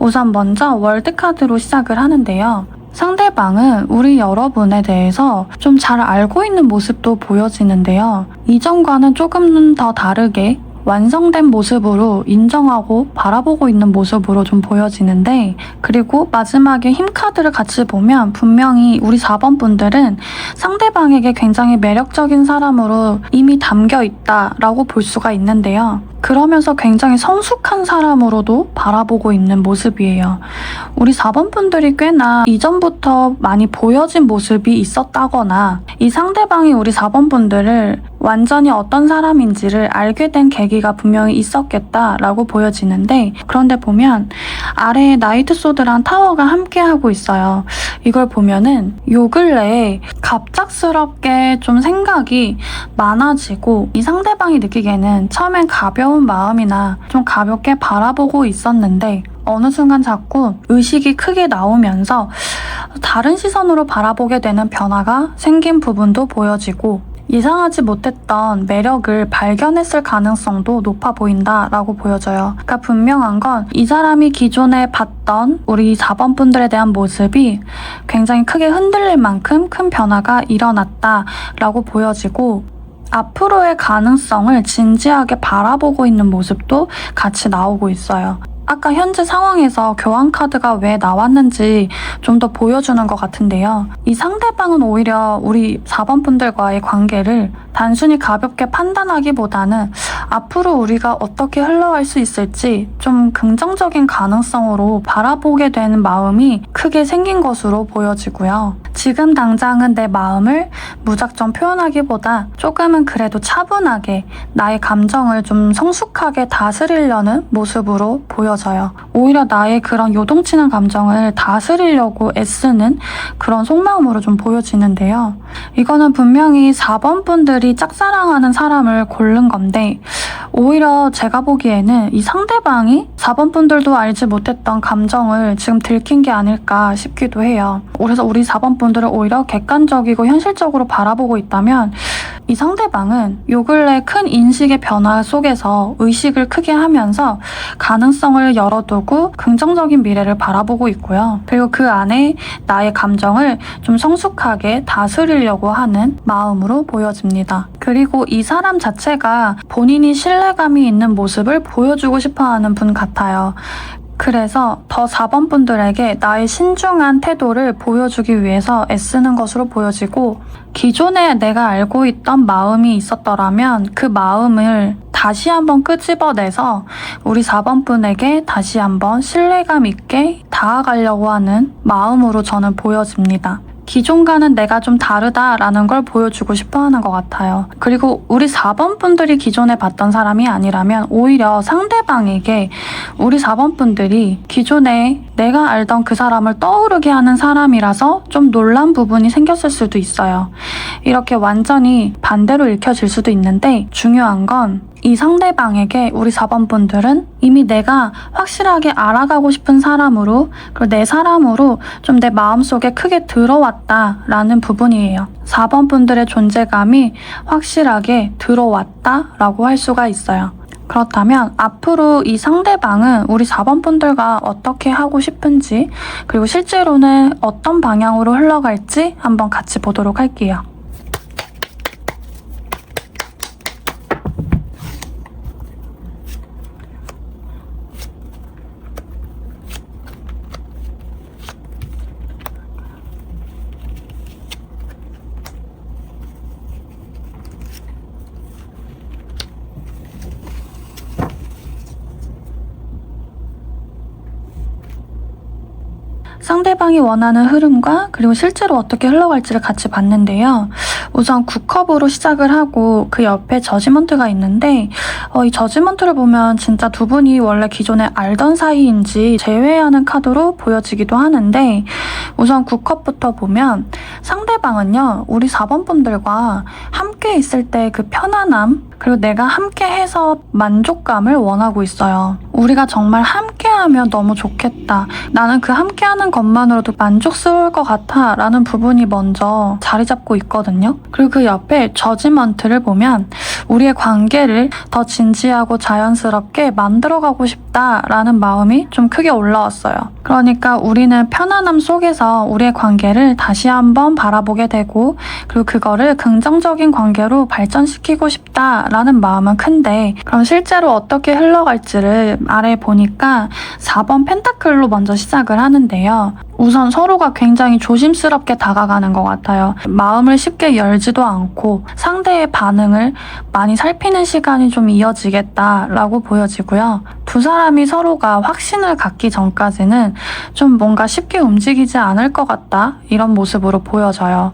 우선 먼저 월드카드로 시작을 하는데요. 상대방은 우리 여러분에 대해서 좀 잘 알고 있는 모습도 보여지는데요. 이전과는 조금 더 다르게 완성된 모습으로 인정하고 바라보고 있는 모습으로 좀 보여지는데 그리고 마지막에 힘 카드를 같이 보면 분명히 우리 4번 분들은 상대방에게 굉장히 매력적인 사람으로 이미 담겨 있다라고 볼 수가 있는데요. 그러면서 굉장히 성숙한 사람으로도 바라보고 있는 모습이에요. 우리 4번 분들이 꽤나 이전부터 많이 보여진 모습이 있었다거나 이 상대방이 우리 4번 분들을 완전히 어떤 사람인지를 알게 된 계기가 분명히 있었겠다라고 보여지는데 그런데 보면 아래에 나이트 소드랑 타워가 함께하고 있어요. 이걸 보면은 요 근래에 갑작스럽게 좀 생각이 많아지고 이 상대방이 느끼기에는 처음엔 가벼운 마음이나 좀 가볍게 바라보고 있었는데 어느 순간 자꾸 의식이 크게 나오면서 다른 시선으로 바라보게 되는 변화가 생긴 부분도 보여지고 예상하지 못했던 매력을 발견했을 가능성도 높아 보인다라고 보여져요. 그러니까 분명한 건 이 사람이 기존에 봤던 우리 4번 분들에 대한 모습이 굉장히 크게 흔들릴 만큼 큰 변화가 일어났다라고 보여지고 앞으로의 가능성을 진지하게 바라보고 있는 모습도 같이 나오고 있어요. 아까 현재 상황에서 교환 카드가 왜 나왔는지 좀 더 보여주는 것 같은데요. 이 상대방은 오히려 우리 4번 분들과의 관계를 단순히 가볍게 판단하기보다는 앞으로 우리가 어떻게 흘러갈 수 있을지 좀 긍정적인 가능성으로 바라보게 되는 마음이 크게 생긴 것으로 보여지고요. 지금 당장은 내 마음을 무작정 표현하기보다 조금은 그래도 차분하게 나의 감정을 좀 성숙하게 다스리려는 모습으로 보여져요. 오히려 나의 그런 요동치는 감정을 다스리려고 애쓰는 그런 속마음으로 좀 보여지는데요. 이거는 분명히 4번 분들이 짝사랑하는 사람을 고른 건데 오히려 제가 보기에는 이 상대방이 4번 분들도 알지 못했던 감정을 지금 들킨 게 아닐까 싶기도 해요. 그래서 우리 4번 분들을 오히려 객관적이고 현실적으로 바라보고 있다면 이 상대방은 요 근래 큰 인식의 변화 속에서 의식을 크게 하면서 가능성을 열어두고 긍정적인 미래를 바라보고 있고요. 그리고 그 안에 나의 감정을 좀 성숙하게 다스리려고 하는 마음으로 보여집니다. 그리고 이 사람 자체가 본인이 신뢰감이 있는 모습을 보여주고 싶어하는 분 같아요. 그래서 더 4번 분들에게 나의 신중한 태도를 보여주기 위해서 애쓰는 것으로 보여지고, 기존에 내가 알고 있던 마음이 있었더라면 그 마음을 다시 한번 끄집어내서 우리 4번 분에게 다시 한번 신뢰감 있게 다가가려고 하는 마음으로 저는 보여집니다. 기존과는 내가 좀 다르다라는 걸 보여주고 싶어 하는 것 같아요. 그리고 우리 4번 분들이 기존에 봤던 사람이 아니라면 오히려 상대방에게 우리 4번 분들이 기존에 내가 알던 그 사람을 떠오르게 하는 사람이라서 좀 놀란 부분이 생겼을 수도 있어요. 이렇게 완전히 반대로 읽혀질 수도 있는데, 중요한 건 이 상대방에게 우리 4번 분들은 이미 내가 확실하게 알아가고 싶은 사람으로, 그리고 내 사람으로 좀 내 마음속에 크게 들어왔다라는 부분이에요. 4번 분들의 존재감이 확실하게 들어왔다라고 할 수가 있어요. 그렇다면 앞으로 이 상대방은 우리 4번 분들과 어떻게 하고 싶은지, 그리고 실제로는 어떤 방향으로 흘러갈지 한번 같이 보도록 할게요. 상대방이 원하는 흐름과 그리고 실제로 어떻게 흘러갈지를 같이 봤는데요. 우선 9컵으로 시작을 하고 그 옆에 저지먼트가 있는데, 이 저지먼트를 보면 진짜 두 분이 원래 기존에 알던 사이인지 제외하는 카드로 보여지기도 하는데, 우선 9컵부터 보면 상대방은요, 우리 4번 분들과 함께 있을 때 그 편안함, 그리고 내가 함께 해서 만족감을 원하고 있어요. 우리가 정말 함께하면 너무 좋겠다. 나는 그 함께하는 것만으로도 만족스러울 것 같아 라는 부분이 먼저 자리 잡고 있거든요. 그리고 그 옆에 저지먼트를 보면 우리의 관계를 더 진지하고 자연스럽게 만들어가고 싶다라는 마음이 좀 크게 올라왔어요. 그러니까 우리는 편안함 속에서 우리의 관계를 다시 한번 바라보게 되고, 그리고 그거를 긍정적인 관계로 발전시키고 싶다라는 마음은 큰데, 그럼 실제로 어떻게 흘러갈지를 아래 보니까 4번 펜타클로 먼저 시작을 하는데요. 우선 서로가 굉장히 조심스럽게 다가가는 것 같아요. 마음을 쉽게 열지도 않고 상대의 반응을 많이 살피는 시간이 좀 이어지겠다라고 보여지고요. 두 사람이 서로가 확신을 갖기 전까지는 좀 뭔가 쉽게 움직이지 않을 것 같다, 이런 모습으로 보여져요.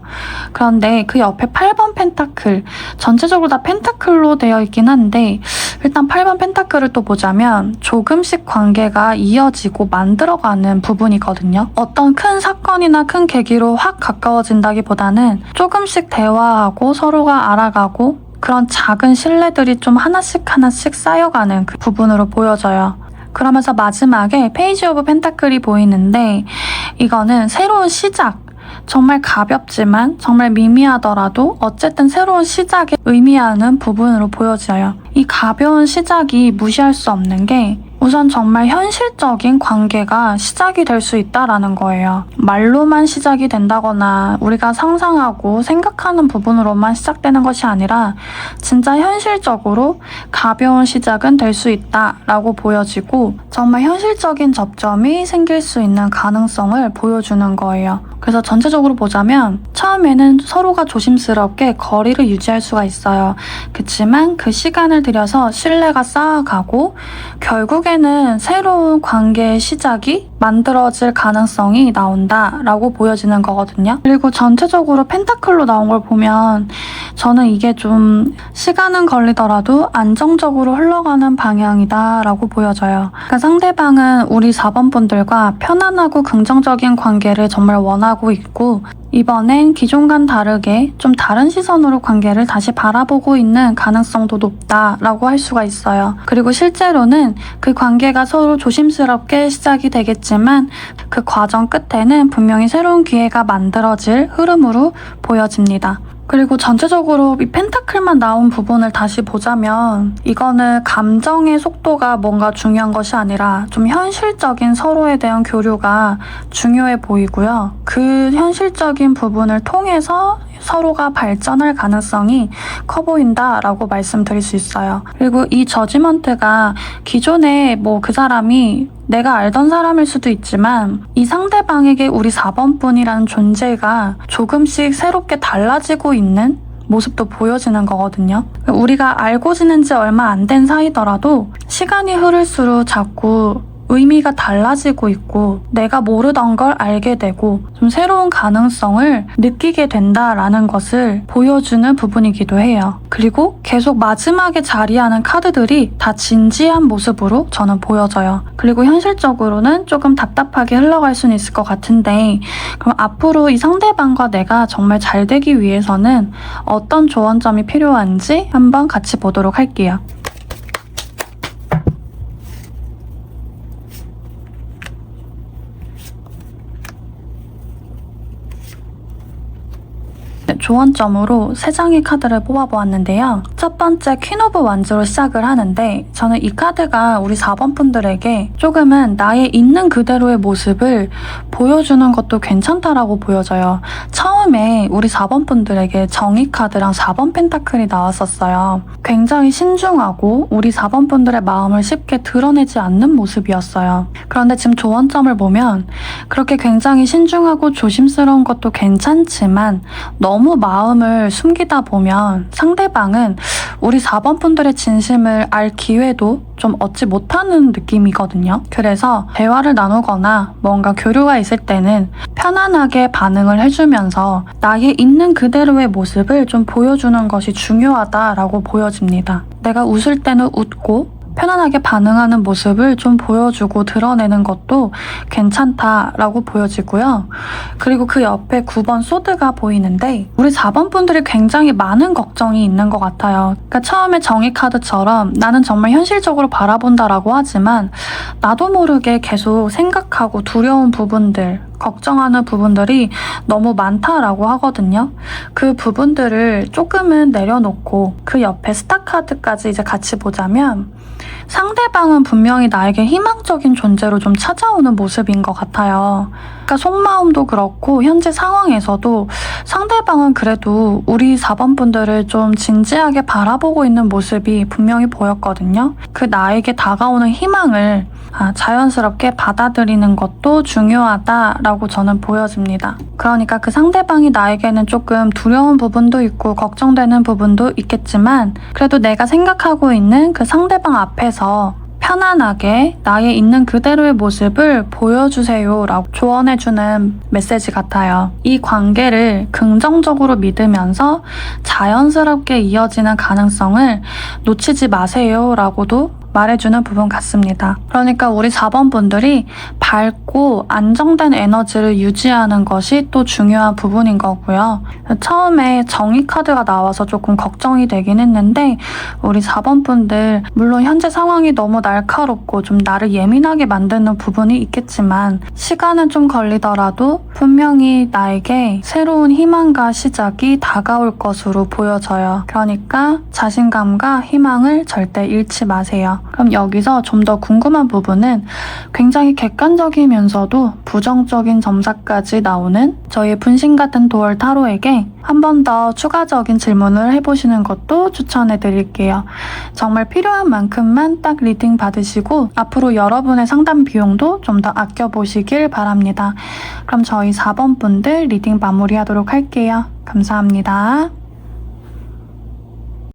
그런데 그 옆에 8번 펜타클, 전체적으로 다 펜타클로 되어 있긴 한데, 일단 8번 펜타클을 또 보자면 조금씩 관계가 이어지고 만들어가는 부분이거든요. 어떤 큰 사건이나 큰 계기로 확 가까워진다기보다는 조금씩 대화하고 서로가 알아가고 그런 작은 신뢰들이 좀 하나씩 쌓여가는 그 부분으로 보여져요. 그러면서 마지막에 페이지 오브 펜타클이 보이는데, 이거는 새로운 시작, 정말 가볍지만 정말 미미하더라도 어쨌든 새로운 시작에 의미하는 부분으로 보여져요. 이 가벼운 시작이 무시할 수 없는 게, 우선 정말 현실적인 관계가 시작이 될 수 있다라는 거예요. 말로만 시작이 된다거나 우리가 상상하고 생각하는 부분으로만 시작되는 것이 아니라 진짜 현실적으로 가벼운 시작은 될 수 있다라고 보여지고, 정말 현실적인 접점이 생길 수 있는 가능성을 보여주는 거예요. 그래서 전체적으로 보자면 처음에는 서로가 조심스럽게 거리를 유지할 수가 있어요. 그치만 그 시간을 들여서 신뢰가 쌓아가고 결국에는 새로운 관계의 시작이 만들어질 가능성이 나온다라고 보여지는 거거든요. 그리고 전체적으로 펜타클로 나온 걸 보면 저는 이게 좀 시간은 걸리더라도 안정적으로 흘러가는 방향이다라고 보여져요. 그러니까 상대방은 우리 4번 분들과 편안하고 긍정적인 관계를 정말 원하고 있고, 이번엔 기존과는 다르게 좀 다른 시선으로 관계를 다시 바라보고 있는 가능성도 높다라고 할 수가 있어요. 그리고 실제로는 그 관계가 서로 조심스럽게 시작이 되겠지만 그 과정 끝에는 분명히 새로운 기회가 만들어질 흐름으로 보여집니다. 그리고 전체적으로 이 펜타클만 나온 부분을 다시 보자면 이거는 감정의 속도가 뭔가 중요한 것이 아니라 좀 현실적인 서로에 대한 교류가 중요해 보이고요. 그 현실적인 부분을 통해서 서로가 발전할 가능성이 커 보인다라고 말씀드릴 수 있어요. 그리고 이 저지먼트가 기존에 그 사람이 내가 알던 사람일 수도 있지만 이 상대방에게 우리 4번 분이라는 존재가 조금씩 새롭게 달라지고 있는 모습도 보여지는 거거든요. 우리가 알고 지낸 지 얼마 안 된 사이더라도 시간이 흐를수록 자꾸 의미가 달라지고 있고 내가 모르던 걸 알게 되고 좀 새로운 가능성을 느끼게 된다라는 것을 보여주는 부분이기도 해요. 그리고 계속 마지막에 자리하는 카드들이 다 진지한 모습으로 저는 보여져요. 그리고 현실적으로는 조금 답답하게 흘러갈 수는 있을 것 같은데 그럼 앞으로 이 상대방과 내가 정말 잘 되기 위해서는 어떤 조언점이 필요한지 한번 같이 보도록 할게요. 조언점으로 3장의 카드를 뽑아보았는데요. 첫 번째 퀸 오브 원즈로 시작을 하는데 저는 이 카드가 우리 4번 분들에게 조금은 나의 있는 그대로의 모습을 보여주는 것도 괜찮다라고 보여져요. 처음에 우리 4번 분들에게 정의 카드랑 4번 펜타클이 나왔었어요. 굉장히 신중하고 우리 4번 분들의 마음을 쉽게 드러내지 않는 모습이었어요. 그런데 지금 조언점을 보면 그렇게 굉장히 신중하고 조심스러운 것도 괜찮지만 너무 마음을 숨기다 보면 상대방은 우리 4번 분들의 진심을 알 기회도 좀 얻지 못하는 느낌이거든요. 그래서 대화를 나누거나 뭔가 교류가 있을 때는 편안하게 반응을 해주면서 나의 있는 그대로의 모습을 좀 보여주는 것이 중요하다라고 보여집니다. 내가 웃을 때는 웃고 편안하게 반응하는 모습을 좀 보여주고 드러내는 것도 괜찮다라고 보여지고요. 그리고 그 옆에 9번 소드가 보이는데 우리 4번 분들이 굉장히 많은 걱정이 있는 것 같아요. 그러니까 처음에 정의 카드처럼 나는 정말 현실적으로 바라본다라고 하지만 나도 모르게 계속 생각하고 두려운 부분들 걱정하는 부분들이 너무 많다라고 하거든요. 그 부분들을 조금은 내려놓고 그 옆에 스타 카드까지 이제 같이 보자면 상대방은 분명히 나에게 희망적인 존재로 좀 찾아오는 모습인 것 같아요. 그러니까 속마음도 그렇고 현재 상황에서도 상대방은 그래도 우리 4번 분들을 좀 진지하게 바라보고 있는 모습이 분명히 보였거든요. 그 나에게 다가오는 희망을 자연스럽게 받아들이는 것도 중요하다라고 저는 보여집니다. 그러니까 그 상대방이 나에게는 조금 두려운 부분도 있고 걱정되는 부분도 있겠지만 그래도 내가 생각하고 있는 그 상대방 앞에서 편안하게 나의 있는 그대로의 모습을 보여주세요 라고 조언해주는 메시지 같아요. 이 관계를 긍정적으로 믿으면서 자연스럽게 이어지는 가능성을 놓치지 마세요 라고도 말해주는 부분 같습니다. 그러니까 우리 4번 분들이 밝고 안정된 에너지를 유지하는 것이 또 중요한 부분인 거고요. 처음에 정의 카드가 나와서 조금 걱정이 되긴 했는데 우리 4번 분들 물론 현재 상황이 너무 날카롭고 좀 나를 예민하게 만드는 부분이 있겠지만 시간은 좀 걸리더라도 분명히 나에게 새로운 희망과 시작이 다가올 것으로 보여져요. 그러니까 자신감과 희망을 절대 잃지 마세요. 그럼 여기서 좀 더 궁금한 부분은 굉장히 객관적이면서도 부정적인 점사까지 나오는 저희 분신 같은 도얼 타로에게 한 번 더 추가적인 질문을 해보시는 것도 추천해 드릴게요. 정말 필요한 만큼만 딱 리딩 받으시고 앞으로 여러분의 상담 비용도 좀 더 아껴보시길 바랍니다. 그럼 저희 4번 분들 리딩 마무리하도록 할게요. 감사합니다.